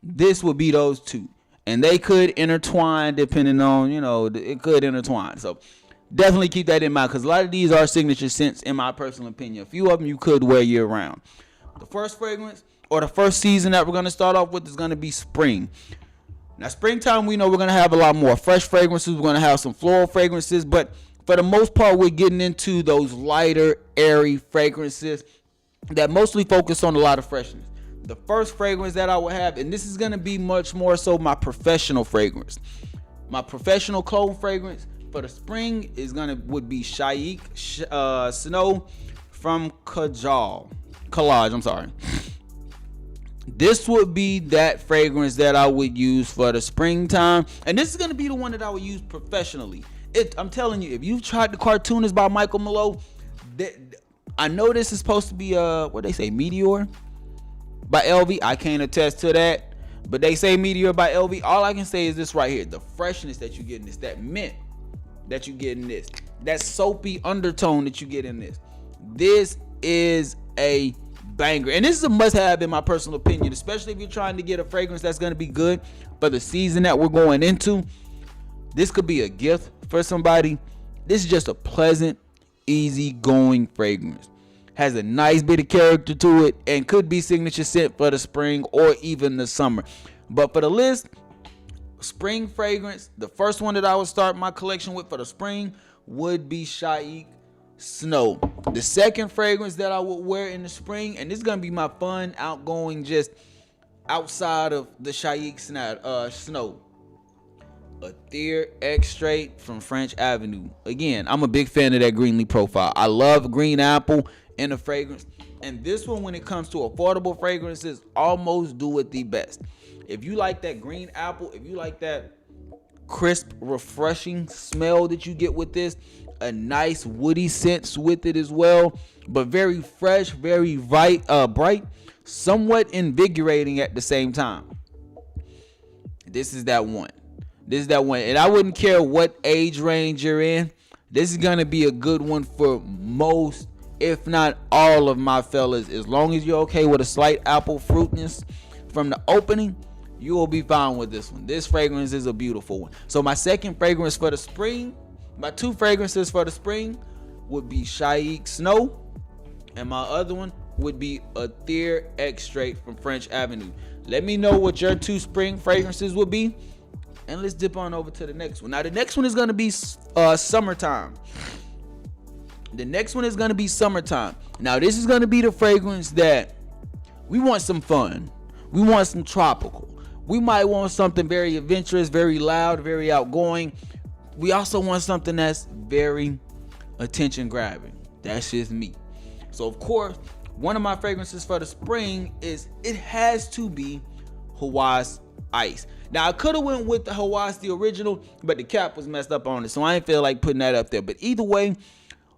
this would be those 2. And they could intertwine depending on, it could intertwine. So definitely keep that in mind because a lot of these are signature scents in my personal opinion. A few of them you could wear year round. The first fragrance or the first season that we're going to start off with is going to be spring. Now, springtime, we know we're going to have a lot more fresh fragrances. We're going to have some floral fragrances. But for the most part, we're getting into those lighter, airy fragrances that mostly focus on a lot of freshness. The first fragrance that I will have, and this is going to be much more so my professional fragrance. My professional clone fragrance for the spring would be Shaik Snow from Collage. I'm sorry. This would be that fragrance that I would use for the springtime. And this is going to be the one that I would use professionally. I'm telling you, if you've tried the Cartoonist by Michael Malo, I know this is supposed to be what they say, Meteor by LV. I can't attest to that, but they say Meteor by LV. All I can say is this right here. The freshness that you get in this, that mint that you get in this, that soapy undertone that you get in this. This is a banger. And this is a must-have in my personal opinion, especially if you're trying to get a fragrance that's going to be good for the season that we're going into. This could be a gift for somebody. This is just a pleasant, easy-going fragrance. Has a nice bit of character to it and could be signature scent for the spring or even the summer. But for the list, spring fragrance, the first one that I would start my collection with for the spring would be Shaik Snow. The second fragrance that I would wear in the spring, and this is going to be my fun, outgoing, just outside of the Shaik Snow. Ethereal Extrait from French Avenue. Again, I'm a big fan of that green leaf profile. I love green apple in a fragrance. And this one, when it comes to affordable fragrances, almost do it the best. If you like that green apple, if you like that crisp, refreshing smell that you get with this, a nice woody scent with it as well, but very fresh, very bright, somewhat invigorating at the same time. This is that one. And I wouldn't care what age range you're in. This is going to be a good one for most, if not all of my fellas. As long as you're okay with a slight apple fruitness from the opening, you will be fine with this one. This fragrance is a beautiful one. So my second fragrance for the spring, my 2 fragrances for the spring would be Shaik Snow, and my other one would be Ethereal Extrait from French Avenue. Let me know what your 2 spring fragrances would be, and let's dip on over to the next one. Now, the next one is going to be summertime. Now, this is going to be the fragrance that we want some fun. We want some tropical. We might want something very adventurous, very loud, very outgoing. We also want something that's very attention grabbing. That's just me. So of course, one of my fragrances for the spring it has to be Hawaii's Ice. Now I could have went with the Hawaii's the original, but the cap was messed up on it, so I ain't feel like putting that up there. But either way,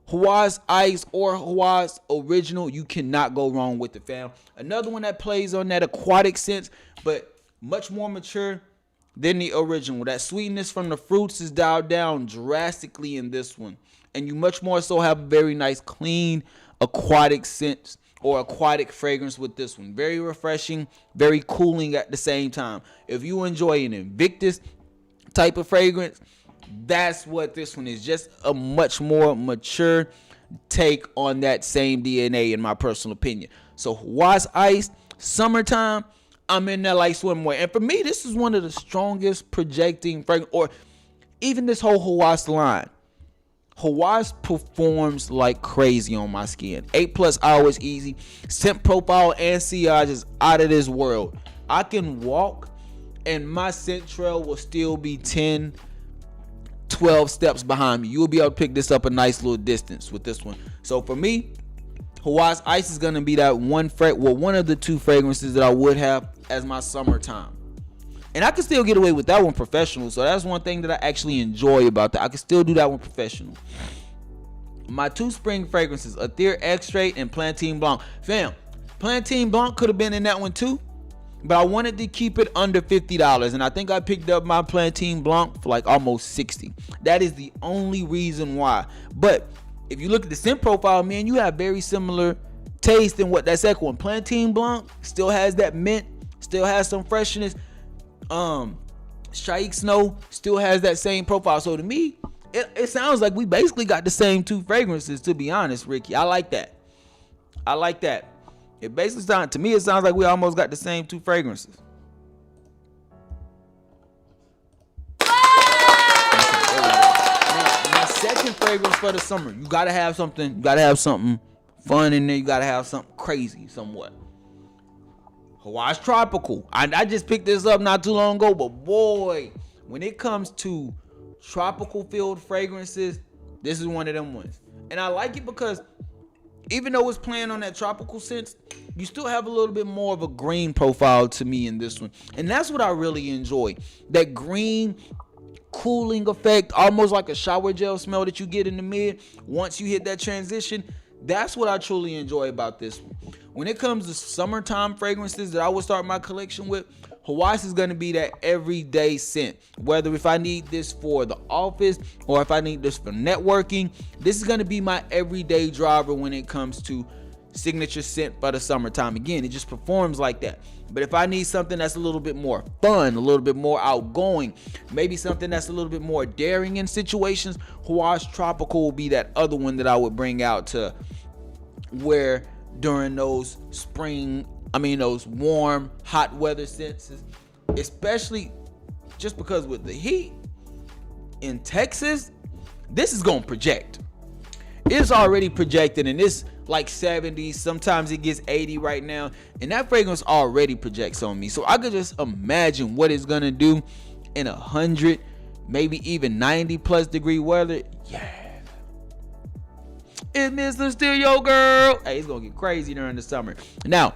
Hawaii's Ice or Hawaii's Original, you cannot go wrong with the fam. Another one that plays on that aquatic sense, but much more mature than the original. That sweetness from the fruits is dialed down drastically in this one. And you much more so have a very nice, clean, aquatic scent or aquatic fragrance with this one. Very refreshing, very cooling at the same time. If you enjoy an Invictus type of fragrance, that's what this one is. Just a much more mature take on that same DNA, in my personal opinion. So Hawaii's Ice, summertime, I'm in there like swimwear. And for me, this is one of the strongest projecting fragrance, or even this whole Hawaii's line. Hawaii's performs like crazy on my skin. 8+ hours easy. Scent profile and sillage is out of this world. I can walk and my scent trail will still be 10, 12 steps behind me. You'll be able to pick this up a nice little distance with this one. So for me, Hawaii's Ice is going to be that one of the two fragrances that I would have as my summertime. And I can still get away with that one professional. So that's one thing that I actually enjoy about that. I can still do that one professional. My two spring fragrances, Ethereal Extrait and Plantain Blanc. Fam, Plantain Blanc could have been in that one too, but I wanted to keep it under $50. And I think I picked up my Plantain Blanc for like almost $60. That is the only reason why. But if you look at the scent profile, man, you have very similar taste in what that second one. Plantain Blanc still has that mint, still has some freshness. Shaik Snow still has that same profile. So to me, it sounds like we basically got the same two fragrances, to be honest, Ricky. I like that. It basically sounds, to me, it sounds like we almost got the same two fragrances. My second fragrance for the summer, you gotta have something fun in there. You gotta have something crazy somewhat. Hawaii's Tropical. I just picked this up not too long ago, but boy, when it comes to tropical filled fragrances, this is one of them ones. And I like it because even though it's playing on that tropical sense, you still have a little bit more of a green profile to me in this one. And that's what I really enjoy. That green cooling effect, almost like a shower gel smell that you get in the mid once you hit that transition. That's what I truly enjoy about this one. When it comes to summertime fragrances that I would start my collection with, Hawaii's is going to be that everyday scent. Whether if I need this for the office or if I need this for networking, this is going to be my everyday driver when it comes to signature scent for the summertime. Again, it just performs like that. But if I need something that's a little bit more fun, a little bit more outgoing, maybe something that's a little bit more daring in situations, Hawaii's Tropical will be that other one that I would bring out to wear during those warm, hot weather senses, especially just because with the heat in Texas, this is gonna project. It's already projected, and it's like 70, sometimes it gets 80 right now, and that fragrance already projects on me. So I could just imagine what it's gonna do in 100, maybe even 90+ degree weather. Yeah. It's Mr. Still Yo Girl. Hey, it's gonna get crazy during the summer. Now,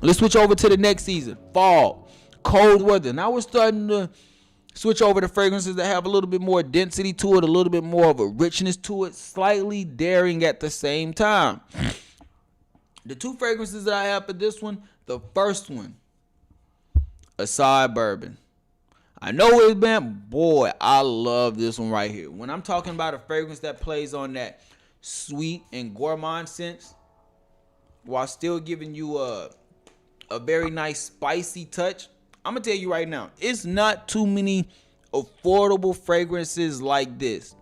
let's switch over to the next season. Fall. Cold weather. Now we're starting to switch over to fragrances that have a little bit more density to it, a little bit more of a richness to it, slightly daring at the same time. The two fragrances that I have for this one, the first one, Acai Bourbon. I know it's been, boy, I love this one right here. When I'm talking about a fragrance that plays on that sweet and gourmand scents while still giving you a very nice spicy touch, I'm gonna tell you right now, it's not too many affordable fragrances like this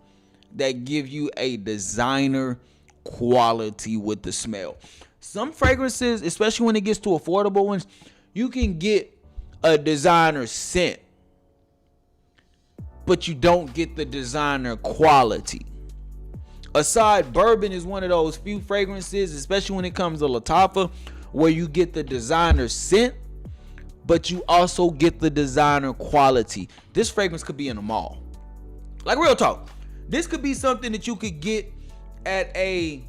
that give you a designer quality with the smell. Some fragrances, especially when it gets to affordable ones, you can get a designer scent, but you don't get the designer quality. Acai Bourbon is one of those few fragrances, especially when it comes to Lattafa, where you get the designer scent, but you also get the designer quality. This fragrance could be in a mall. Like, real talk. This could be something that you could get at a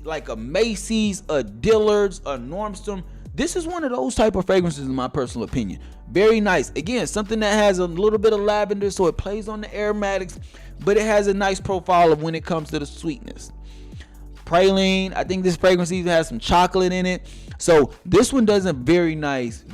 like a Macy's, a Dillard's, a Nordstrom. This is one of those type of fragrances in my personal opinion. Very nice. Again, something that has a little bit of lavender, so it plays on the aromatics, but it has a nice profile of when it comes to the sweetness. Praline, I think this fragrance even has some chocolate in it. So this one does a very nice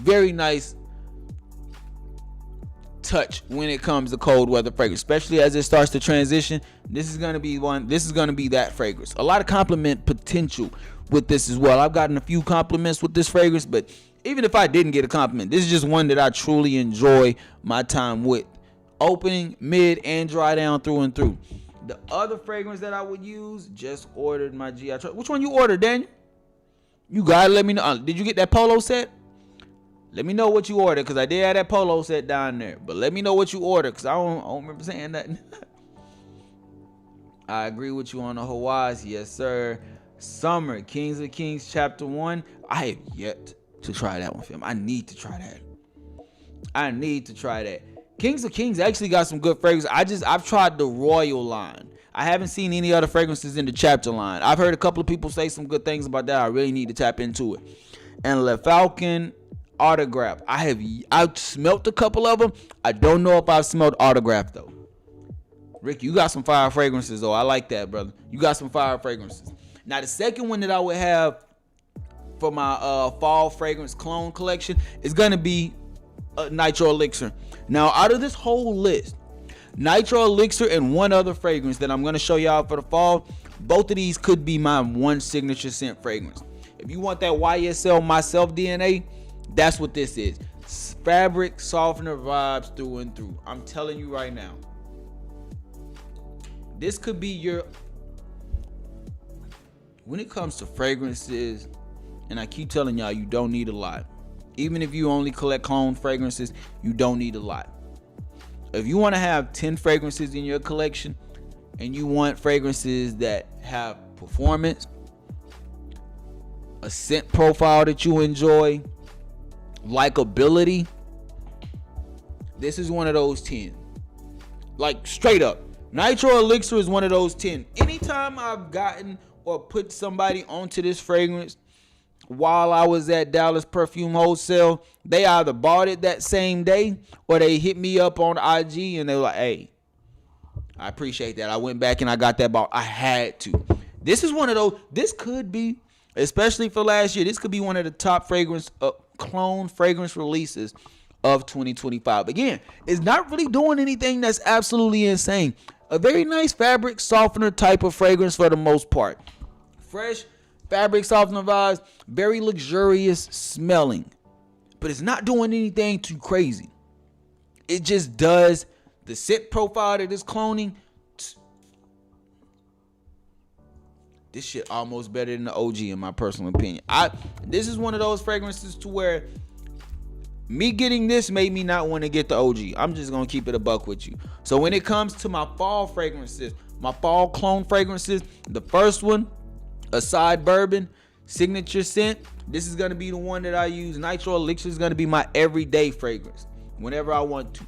touch when it comes to cold weather fragrance, especially as it starts to transition. This is going to be that fragrance. A lot of compliment potential with this as well. I've gotten a few compliments with this fragrance, but even if I didn't get a compliment, this is just one that I truly enjoy my time with. Opening, mid, and dry down through and through. The other fragrance that I would use, just ordered my GI truck. Which one you ordered, Daniel? You gotta let me know. Did you get that polo set? Let me know what you ordered, because I did have that polo set down there. But let me know what you ordered, because I don't remember saying that. I agree with you on the Hawaii's. Yes, sir. Summer, Kings of Kings, Chapter 1. I have yet to try that one, fam. I need to try that. Kings of Kings actually got some good fragrances. I've tried the Royal line. I haven't seen any other fragrances in the Chapter line. I've heard a couple of people say some good things about that. I really need to tap into it. And Le Falcon Autograph. I've smelt a couple of them. I don't know if I've smelled Autograph though. Rick, you got some fire fragrances though. I like that, brother. You got some fire fragrances. Now the second one that I would have for my fall fragrance clone collection is gonna be Nitro Elixir. Now out of this whole list, Nitro Elixir and one other fragrance that I'm gonna show y'all for the fall, both of these could be my one signature scent fragrance. If you want that YSL Myself DNA, that's what this is. Fabric softener vibes through and through. I'm telling you right now. This could be your... When it comes to fragrances, and I keep telling y'all, you don't need a lot. Even if you only collect clone fragrances, you don't need a lot. If you want to have 10 fragrances in your collection, and you want fragrances that have performance, a scent profile that you enjoy, likability, this is one of those 10. Like, straight up, Nitro Elixir is one of those 10. Anytime I've gotten or put somebody onto this fragrance while I was at Dallas Perfume Wholesale, they either bought it that same day or they hit me up on IG and they were like, hey, I appreciate that. I went back and I got that bottle. I had to. This is one of those, this could be, especially for last year, this could be one of the top fragrance clone fragrance releases of 2025. Again, it's not really doing anything that's absolutely insane. A very nice fabric softener type of fragrance for the most part. Fresh fabric softener vibes, very luxurious smelling, but it's not doing anything too crazy. It just does the scent profile that it's cloning. This shit almost better than the OG in my personal opinion. This is one of those fragrances to where me getting this made me not want to get the OG. I'm just gonna keep it a buck with you. So when it comes to my fall fragrances, my fall clone fragrances, the first one, Aside Bourbon signature scent. This is gonna be the one that I use. Nitro Elixir is gonna be my everyday fragrance whenever I want to.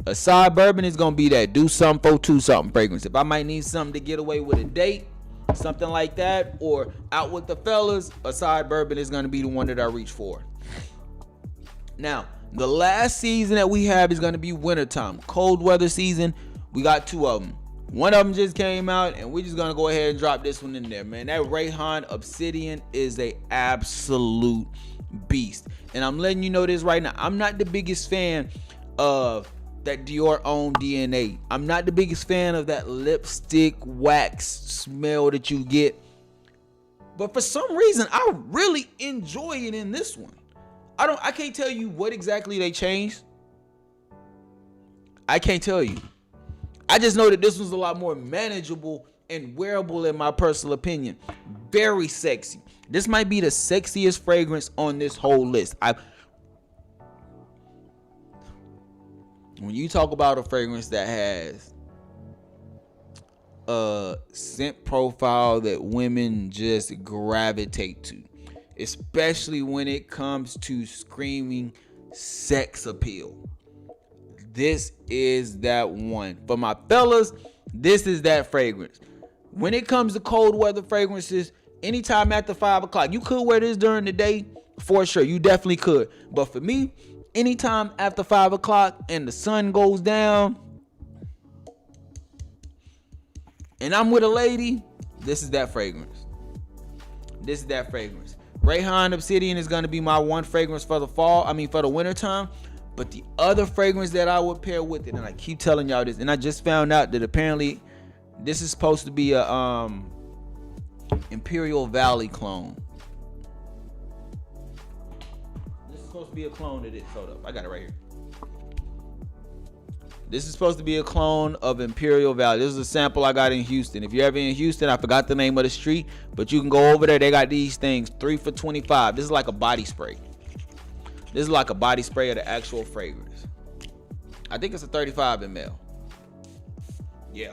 Aside Bourbon is gonna be that do something for two something fragrance. If I might need something to get away with a date, something like that, or out with the fellas, Aside Bourbon is gonna be the one that I reach for. Now, the last season that we have is gonna be wintertime, cold weather season. We got two of them. One of them just came out, and we're just gonna go ahead and drop this one in there, man. That Rayhan Obsidian is a absolute beast, and I'm letting you know this right now. I'm not the biggest fan of that Dior own DNA. I'm not the biggest fan of that lipstick wax smell that you get, but for some reason, I really enjoy it in this one. I can't tell you what exactly they changed. I can't tell you. I just know that this was a lot more manageable and wearable in my personal opinion. Very sexy. This might be the sexiest fragrance on this whole list. When you talk about a fragrance that has a scent profile that women just gravitate to, especially when it comes to screaming sex appeal. This is that one. For my fellas, this is that fragrance. When it comes to cold weather fragrances, anytime after 5 o'clock, you could wear this during the day for sure. You definitely could. But for me, anytime after 5 o'clock and the sun goes down and I'm with a lady, this is that fragrance. This is that fragrance. Rayhan Obsidian is going to be my one fragrance for the for the winter time. But the other fragrance that I would pair with it, and I keep telling y'all this, and I just found out that apparently this is supposed to be a Imperial Valley clone. This is supposed to be a clone of this. Hold up, I got it right here. This is supposed to be a clone of Imperial Valley. This is a sample I got in Houston. If you're ever in Houston, I forgot the name of the street, but you can go over there. They got these things 3 for $25. This is like a body spray. This is like a body spray of the actual fragrance. I think it's a 35 ml. Yeah.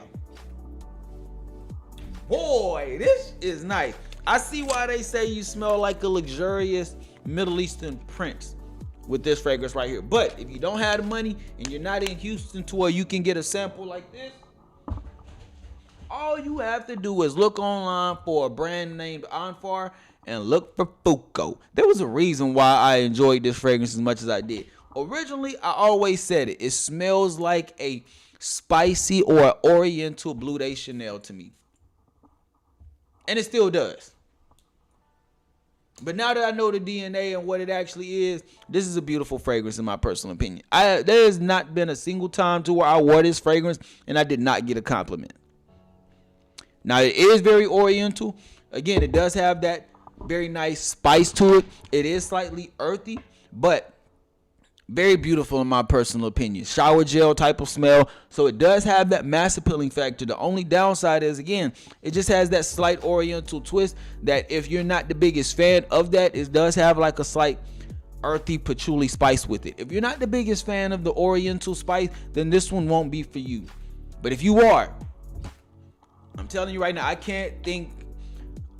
Boy, this is nice. I see why they say you smell like a luxurious Middle Eastern prince with this fragrance right here. But if you don't have the money and you're not in Houston to where you can get a sample like this, all you have to do is look online for a brand named Anfar and look for Foucault. There was a reason why I enjoyed this fragrance as much as I did. Originally, I always said it. It smells like a spicy or oriental Bleu de Chanel to me. And it still does. But now that I know the DNA and what it actually is, this is a beautiful fragrance in my personal opinion. There has not been a single time to where I wore this fragrance and I did not get a compliment. Now, it is very oriental. Again, it does have that very nice spice to it. It is slightly earthy, but very beautiful in my personal opinion. Shower gel type of smell. So it does have that mass appealing factor. The only downside is, again, it just has that slight oriental twist that if you're not the biggest fan of that, it does have like a slight earthy patchouli spice with it. If you're not the biggest fan of the oriental spice, then this one won't be for you. But if you are, I'm telling you right now, I can't think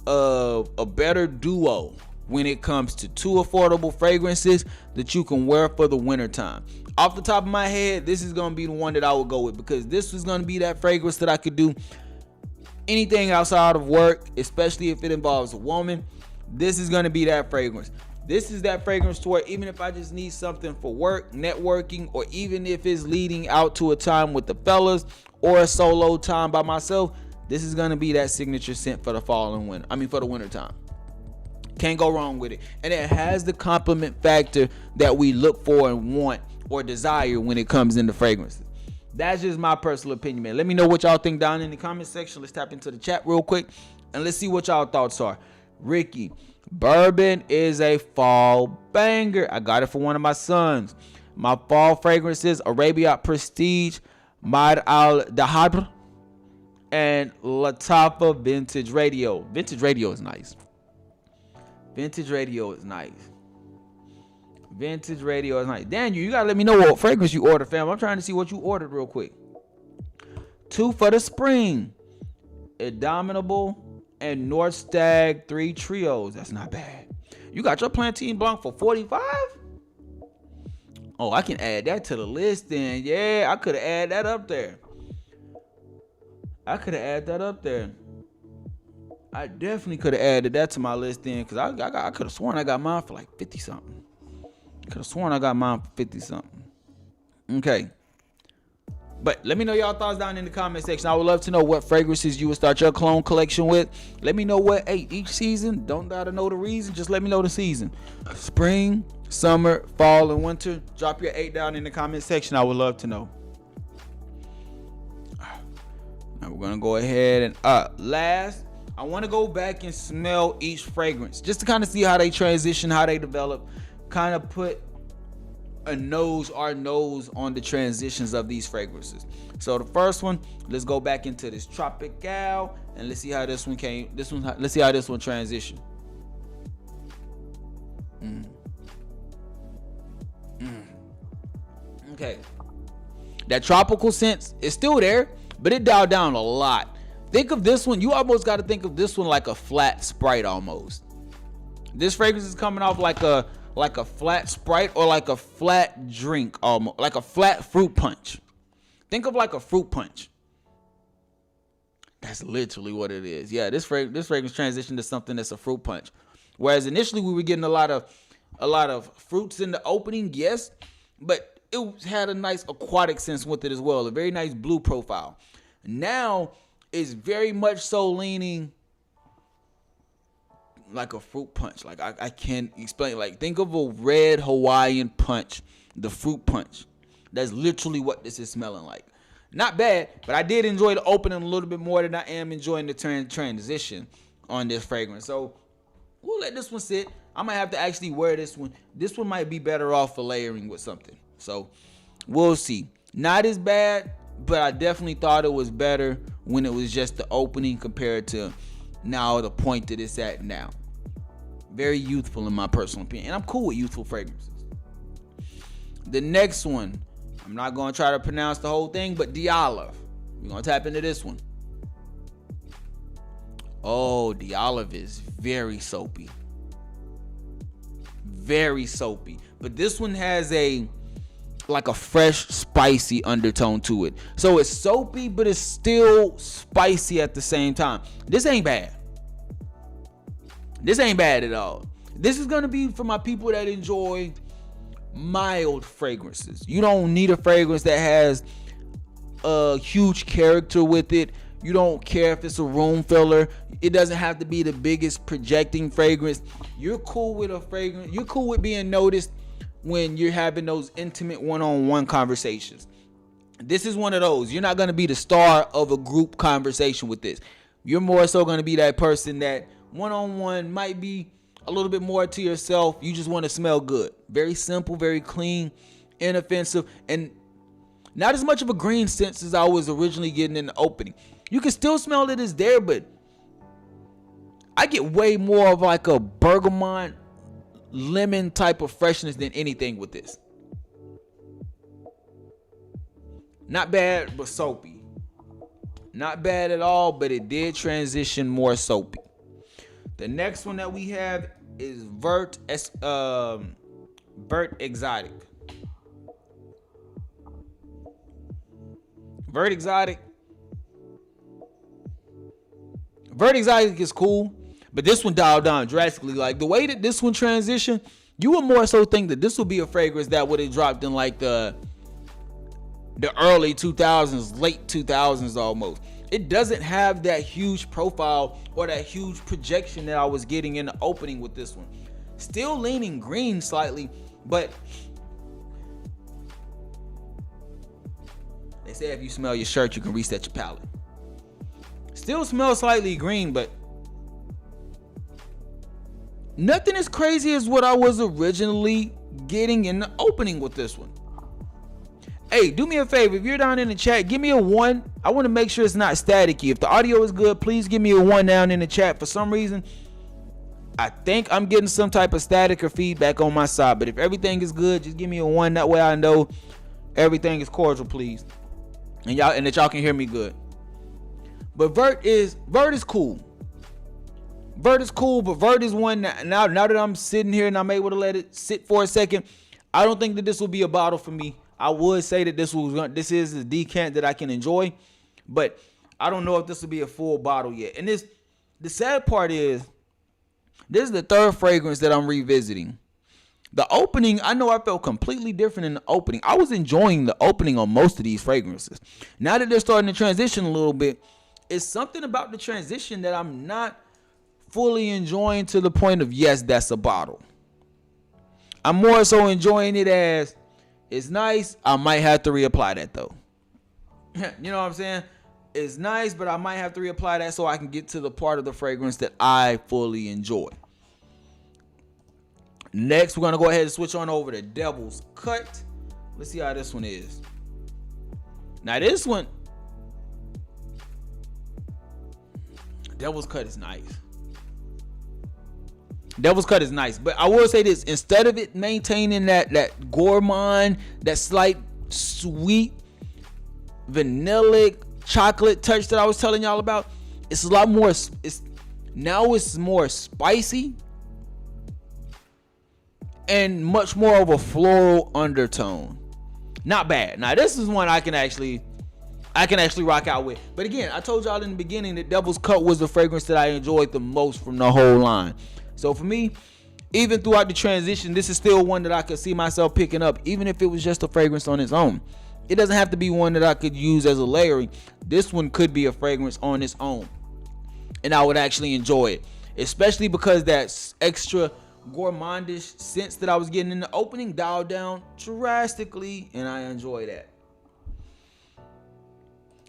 of a better duo when it comes to two affordable fragrances that you can wear for the winter time. Off the top of my head, this is going to be the one that I would go with, because this is going to be that fragrance that I could do anything outside of work, especially if it involves a woman. This is going to be that fragrance. This is that fragrance to where even if I just need something for work, networking, or even if it's leading out to a time with the fellas or a solo time by myself, this is going to be that signature scent for the fall and winter. For the winter time. Can't go wrong with it. And it has the compliment factor that we look for and want or desire when it comes into fragrances. That's just my personal opinion, man. Let me know what y'all think down in the comment section. Let's tap into the chat real quick and let's see what y'all thoughts are. Ricky, bourbon is a fall banger. I got it for one of my sons. My fall fragrances, Arabia Prestige, Mad Al Dahab, and Latafa Vintage Radio. Vintage Radio is nice. Vintage Radio is nice. Vintage Radio is nice. Daniel, you gotta let me know what fragrance you ordered, fam. I'm trying to see what you ordered real quick. 2 for the spring. Indomitable and North Stag 3 trios. That's not bad. You got your Plantain Blanc for $45? Oh, I can add that to the list then. Yeah, I could have added that up there. I definitely could have added that to my list then, because I could have sworn I got mine for like 50 something. Okay. But let me know y'all thoughts down in the comment section. I would love to know what fragrances you would start your clone collection with. Let me know what each season. Don't gotta know the reason. Just let me know the season. Spring, summer, fall, and winter. Drop your 8 down in the comment section. I would love to know. Now we're gonna go ahead and last, I want to go back and smell each fragrance just to kind of see how they transition, how they develop, kind of put our nose on the transitions of these fragrances. So the first one, let's go back into this Tropical and let's see how this one came. Let's see how this one transitioned. Okay, that tropical scent is still there, but it dialed down a lot. Think of this one, you almost got to think of this one like a flat Sprite almost. This fragrance is coming off like a flat Sprite or like a flat drink, almost like a flat fruit punch. Think of like a fruit punch. That's literally what it is. Yeah, this fragrance transitioned to something that's a fruit punch. Whereas initially we were getting a lot of fruits in the opening, yes, but it had a nice aquatic sense with it as well, a very nice blue profile. Now it's very much so leaning like a fruit punch. Like I can't explain. Like think of a red Hawaiian punch, the fruit punch. That's literally what this is smelling like. Not bad, but I did enjoy the opening a little bit more than I am enjoying the transition on this fragrance. So we'll let this one sit. I might have to actually wear this one. This one might be better off for layering with something. So we'll see. Not as bad, but I definitely thought it was better when it was just the opening compared to now the point that it's at now. Very youthful in my personal opinion. And I'm cool with youthful fragrances. The next one, I'm not going to try to pronounce the whole thing, but D'Olive. We're going to tap into this one. Oh, D'Olive is very soapy. Very soapy. But this one has like a fresh, spicy undertone to it. So it's soapy, but it's still spicy at the same time. This ain't bad. This ain't bad at all. This is going to be for my people that enjoy mild fragrances. You don't need a fragrance that has a huge character with it. You don't care if it's a room filler. It doesn't have to be the biggest projecting fragrance. You're cool with a fragrance. You're cool with being noticed when you're having those intimate one-on-one conversations. This is one of those. You're not going to be the star of a group conversation with this. You're more so going to be that person that one-on-one might be a little bit more to yourself. You just want to smell good. Very simple, very clean, inoffensive, and not as much of a green sense as I was originally getting in the opening. You can still smell that it's there, but I get way more of like a bergamot, lemon type of freshness than anything with this. Not bad, but soapy. Not bad at all, but it did transition more soapy. The next one that we have is Vert Exotic. Vert Exotic is cool, but this one dialed down drastically. Like the way that this one transitioned, you would more so think that this would be a fragrance that would have dropped in like the early 2000s, late 2000s almost. It doesn't have that huge profile or that huge projection that I was getting in the opening with this one. Still leaning green slightly, but they say if you smell your shirt, you can reset your palate. Still smells slightly green, but nothing as crazy as what I was originally getting in the opening with this one. Hey, do me a favor. If you're down in the chat, give me a 1. I want to make sure it's not staticky. If the audio is good, please give me a 1 down in the chat. For some reason, I think I'm getting some type of static or feedback on my side. But if everything is good, just give me a 1. That way I know everything is cordial, please. And that y'all can hear me good. But Vert is cool. Vert is cool, but Vert is one that now that I'm sitting here and I'm able to let it sit for a second, I don't think that this will be a bottle for me. I would say that this is a decant that I can enjoy, but I don't know if this will be a full bottle yet. And the sad part is, this is the third fragrance that I'm revisiting. The opening, I know I felt completely different in the opening. I was enjoying the opening on most of these fragrances. Now that they're starting to transition a little bit, it's something about the transition that I'm not fully enjoying to the point of, yes, that's a bottle. I'm more so enjoying it as, it's nice. I might have to reapply that though. You know what I'm saying? It's nice, but I might have to reapply that so I can get to the part of the fragrance that I fully enjoy. Next, we're going to go ahead and switch on over to Devil's Cut. Let's see how this one is. Now this one, Devil's Cut is nice. Devil's Cut is nice, but I will say this: instead of it maintaining that gourmand, that slight sweet vanilla chocolate touch that I was telling y'all about, it's a lot more. It's more spicy, and much more of a floral undertone. Not bad. Now this is one I can actually rock out with. But again, I told y'all in the beginning that Devil's Cut was the fragrance that I enjoyed the most from the whole line. So for me, even throughout the transition, this is still one that I could see myself picking up, even if it was just a fragrance on its own. It doesn't have to be one that I could use as a layering. This one could be a fragrance on its own, and I would actually enjoy it, especially because that extra gourmandish sense that I was getting in the opening dialed down drastically, and I enjoy that.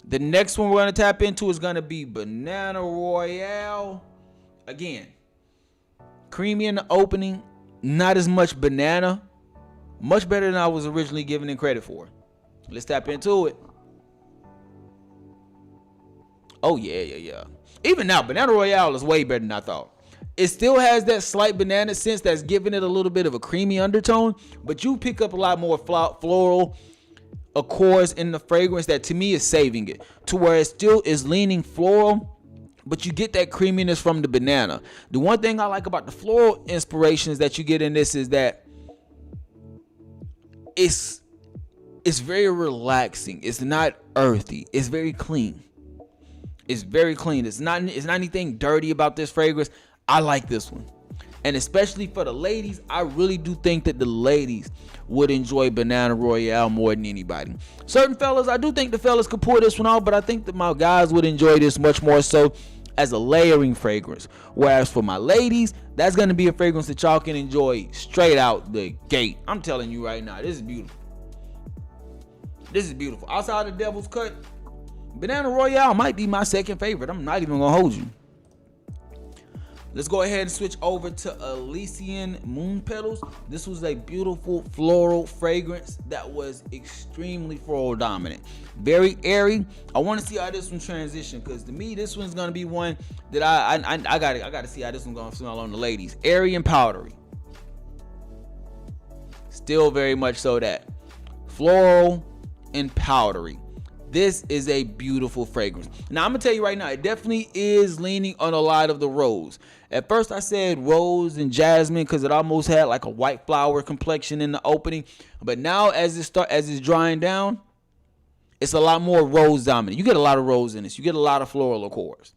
The next one we're going to tap into is going to be Banana Royale. Again, creamy in the opening, not as much banana, much better than I was originally giving it credit for. Let's tap into it. Oh yeah. Even now, Banana Royale is way better than I thought. It still has that slight banana sense that's giving it a little bit of a creamy undertone, but you pick up a lot more floral accords in the fragrance that to me is saving it to where it still is leaning floral, but you get that creaminess from the banana. The one thing I like about the floral inspirations that you get in this is that it's very relaxing. It's not earthy. It's very clean. It's very clean. It's not anything dirty about this fragrance. I like this one. And especially for the ladies, I really do think that the ladies would enjoy Banana Royale more than anybody. Certain fellas, I do think the fellas could pull this one off, but I think that my guys would enjoy this much more so as a layering fragrance. Whereas for my ladies, that's going to be a fragrance that y'all can enjoy straight out the gate. I'm telling you right now, this is beautiful. This is beautiful. Outside of Devil's Cut, Banana Royale might be my second favorite. I'm not even going to hold you. Let's go ahead and switch over to Elysian Moon Petals. This was a beautiful floral fragrance that was extremely floral dominant. Very airy. I want to see how this one transition, because to me, this one's going to be one that I got to see how this one's going to smell on the ladies. Airy and powdery. Still very much so that. Floral and powdery. This is a beautiful fragrance. Now, I'm going to tell you right now, it definitely is leaning on a lot of the rose. At first, I said rose and jasmine because it almost had like a white flower complexion in the opening. But now, as it's drying down, it's a lot more rose dominant. You get a lot of rose in this. You get a lot of floral accords.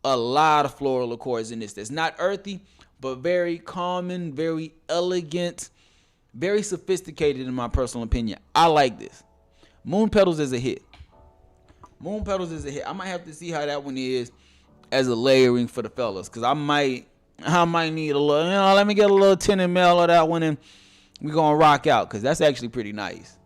A lot of floral accords in this. That's not earthy, but very common, very elegant, very sophisticated in my personal opinion. I like this. Moon Petals is a hit. Moon Petals is a hit. I might have to see how that one is as a layering for the fellas, because I might need a little, let me get a little 10 ml of that one and we're going to rock out, because that's actually pretty nice.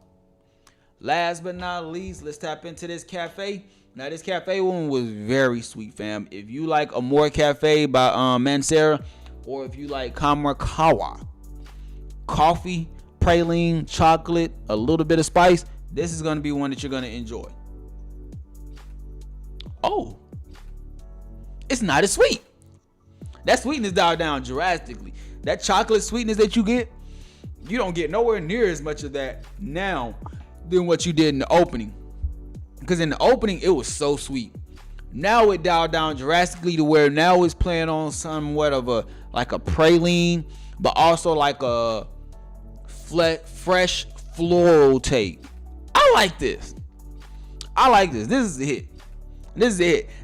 Last but not least, let's tap into this Cafe. Now, this Cafe one was very sweet, fam. If you like Amore Cafe by Mancera, or if you like Kamarkawa, coffee, praline, chocolate, a little bit of spice, this is going to be one that you're going to enjoy. Oh, it's not as sweet. That sweetness dialed down drastically. That chocolate sweetness that you get, you don't get nowhere near as much of that now than what you did in the opening. Because in the opening, it was so sweet. Now it dialed down drastically to where now it's playing on somewhat of a praline, but also like a fresh floral take. I like this. This is a hit.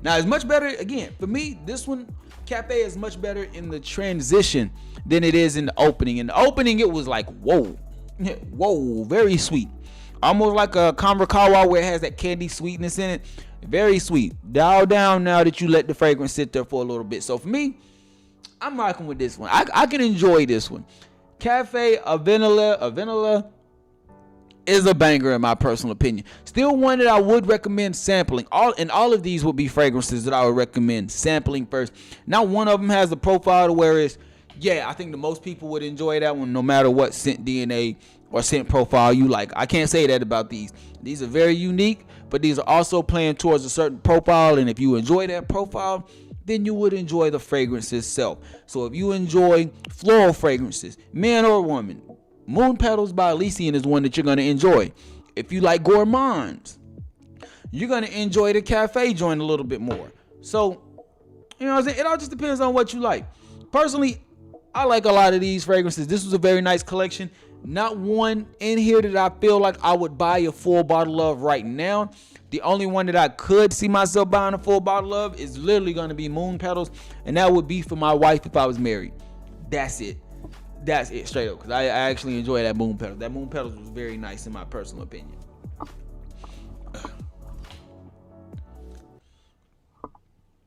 Now, it's much better, again, for me, this one, Cafe, is much better in the transition than it is in the opening. In the opening, it was like, whoa, very sweet. Almost like a Kamarkawa where it has that candy sweetness in it. Very sweet. Dial down now that you let the fragrance sit there for a little bit. So for me, I'm rocking with this one. I can enjoy this one. Cafe, a vanilla is a banger in my personal opinion. Still one that I would recommend sampling. All of these would be fragrances that I would recommend sampling first. Now, one of them has a profile to where it's, I think the most people would enjoy that one no matter what scent DNA or scent profile you like. I can't say that about these. These are very unique, but these are also playing towards a certain profile, and if you enjoy that profile, then you would enjoy the fragrance itself. So if you enjoy floral fragrances, man or woman, Moon Petals by Elysian is one that you're going to enjoy. If you like gourmands, you're going to enjoy the Cafe joint a little bit more. So, you know what I'm saying? It all just depends on what you like. Personally, I like a lot of these fragrances. This was a very nice collection. Not one in here that I feel like I would buy a full bottle of right now. The only one that I could see myself buying a full bottle of is literally going to be Moon Petals, and that would be for my wife if I was married. That's it. That's it, straight up, because I actually enjoy that Moon Petals. That Moon Petals was very nice in my personal opinion.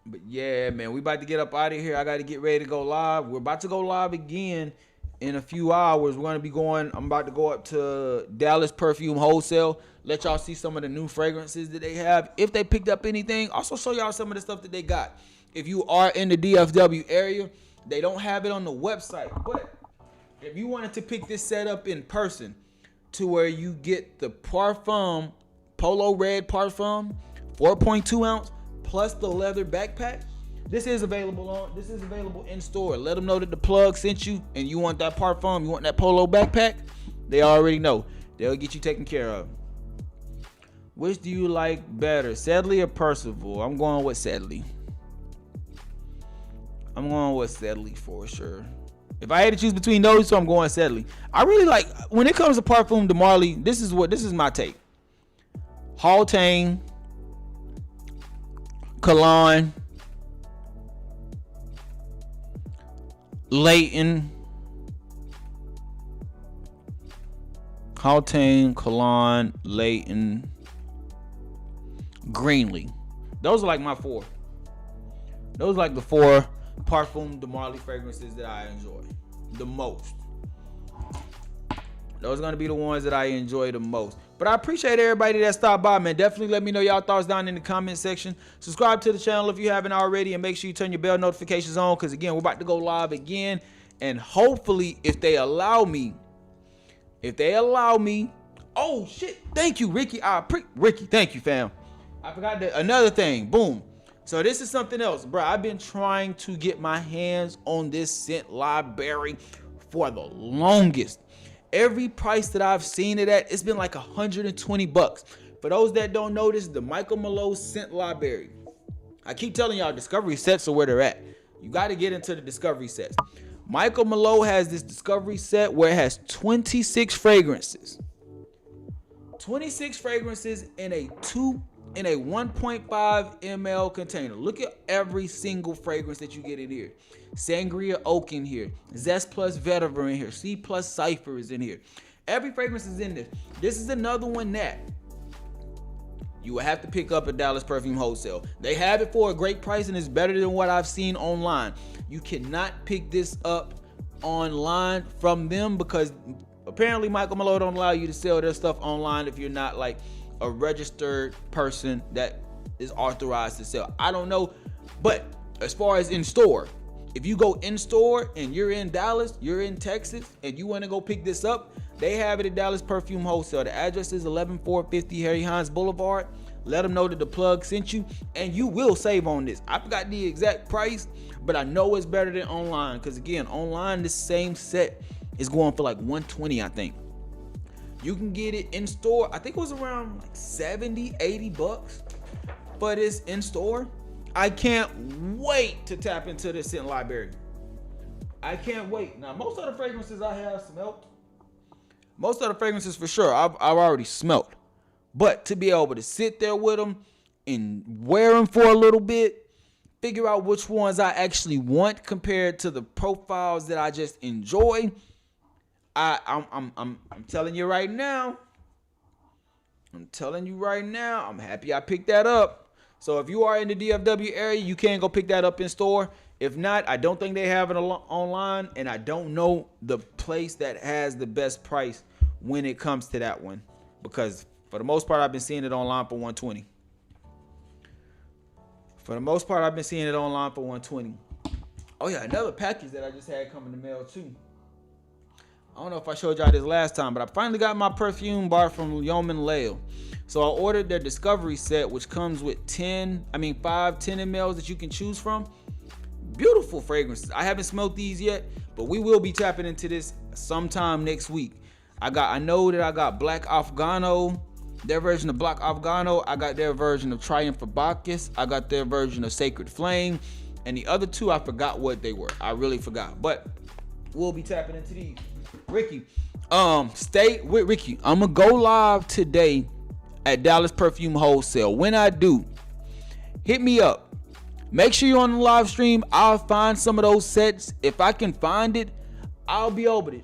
But yeah, man, we about to get up out of here. I got to get ready to go live. We're about to go live again in a few hours. We're going to be going, I'm about to go up to Dallas Perfume Wholesale. Let y'all see some of the new fragrances that they have. If they picked up anything, also show y'all some of the stuff that they got. If you are in the DFW area, they don't have it on the website. But if you wanted to pick this set up in person to where you get the Parfum, Polo Red Parfum, 4.2 ounce, plus the leather backpack, this is available in store. Let them know that the plug sent you and you want that Parfum, you want that Polo backpack. They already know. They'll get you taken care of. Which do you like better, Sedley or Percival? I'm going with Sedley. For sure. If I had to choose between those two, I'm going Sedley. I really like, when it comes to Parfum de Marly, this is my take. Hauteng, Cologne, Layton, Hauteng, Cologne, Layton, Greenlee. Those are like my four. Those are like the four Parfum de Marly fragrances that I enjoy the most. Those are going to be the ones that I enjoy the most. But I appreciate everybody that stopped by, man. Definitely let me know y'all thoughts down in the comment section. Subscribe to the channel if you haven't already, and make sure you turn your bell notifications on, because again, we're about to go live again. And hopefully, if they allow me, oh shit, thank you, Ricky. Ricky, thank you, fam. I forgot another thing. Boom. So this is something else, bro. I've been trying to get my hands on this scent library for the longest. Every price that I've seen it at, it's been like $120. For those that don't know, this is the Michael Malone scent library. I keep telling y'all, discovery sets are where they're at. You got to get into the discovery sets. Michael Malone has this discovery set where it has 26 fragrances. 26 fragrances in a 1.5 ml container. Look at every single fragrance that you get in here. Sangria Oak in here. Zest plus Vetiver in here. C plus Cypher is in here. Every fragrance is in this. This is another one that you will have to pick up at Dallas Perfume Wholesale. They have it for a great price, and it's better than what I've seen online. You cannot pick this up online from them because apparently Michael Malone don't allow you to sell their stuff online if you're not like a registered person that is authorized to sell. I don't know, but as far as in store, if you go in store and you're in Dallas, you're in Texas, and you want to go pick this up, they have it at Dallas Perfume Wholesale. The address is 11450 Harry Hines Boulevard. Let them know that the plug sent you, and you will save on this. I forgot the exact price, but I know it's better than online, because again, online this same set is going for like $120, I think. You can get it in store. I think it was around like $70-$80 for this in store. I can't wait to tap into this scent library. I can't wait. Now, most of the fragrances I have smelt. Most of the fragrances for sure I've already smelt. But to be able to sit there with them and wear them for a little bit, figure out which ones I actually want compared to the profiles that I just enjoy. I'm telling you right now. I'm happy I picked that up. So if you are in the DFW area, you can go pick that up in store. If not, I don't think they have it online, and I don't know the place that has the best price when it comes to that one, because for the most part, I've been seeing it online for $120. Oh yeah, another package that I just had come in the mail too. I don't know if I showed y'all this last time, but I finally got my perfume bar from Yeoman Lale. So I ordered their Discovery set, which comes with 10 mls that you can choose from. Beautiful fragrances. I haven't smelled these yet, but we will be tapping into this sometime next week. I know that I got Black Afghano, their version of Black Afghano. I got their version of Triumph for Bacchus. I got their version of Sacred Flame. And the other two, I forgot what they were. I really forgot. But we'll be tapping into these. Ricky, stay with Ricky. I'm gonna go live today at Dallas Perfume Wholesale. When I do, hit me up. Make sure you're on the live stream. I'll find some of those sets. If I can find it, I'll be able to.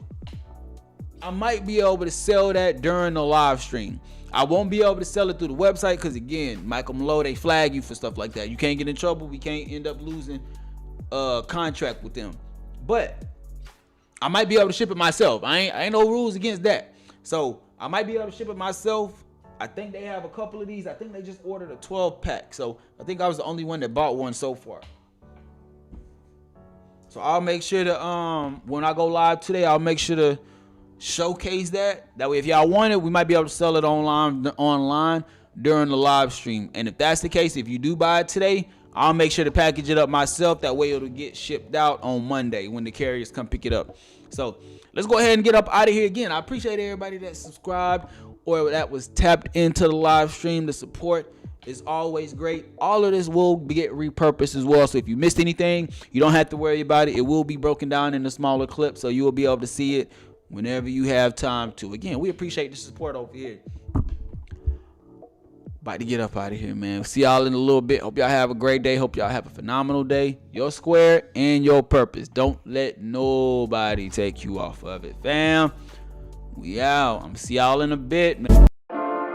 I might be able to sell that during the live stream. I won't be able to sell it through the website because, again, Michael Malone, they flag you for stuff like that. You can't get in trouble. We can't end up losing a contract with them. But I might be able to ship it myself. I ain't no rules against that. So I might be able to ship it myself. I think they have a couple of these. I think they just ordered a 12-pack. So I think I was the only one that bought one so far. So I'll make sure to, when I go live today, I'll make sure to showcase that. That way, if y'all want it, we might be able to sell it online during the live stream. And if that's the case, if you do buy it today, I'll make sure to package it up myself. That way it'll get shipped out on Monday when the carriers come pick it up. So let's go ahead and get up out of here. Again, I appreciate everybody that subscribed or that was tapped into the live stream. The support is always great. All of this will get repurposed as well. So if you missed anything, you don't have to worry about it. It will be broken down into smaller clips, so you will be able to see it whenever you have time to. Again, we appreciate the support over here. About to get up out of here, man. See y'all in a little bit. Hope y'all have a great day. Hope y'all have a phenomenal day. Your square and your purpose. Don't let nobody take you off of it, fam. We out. I'm gonna see y'all in a bit, man.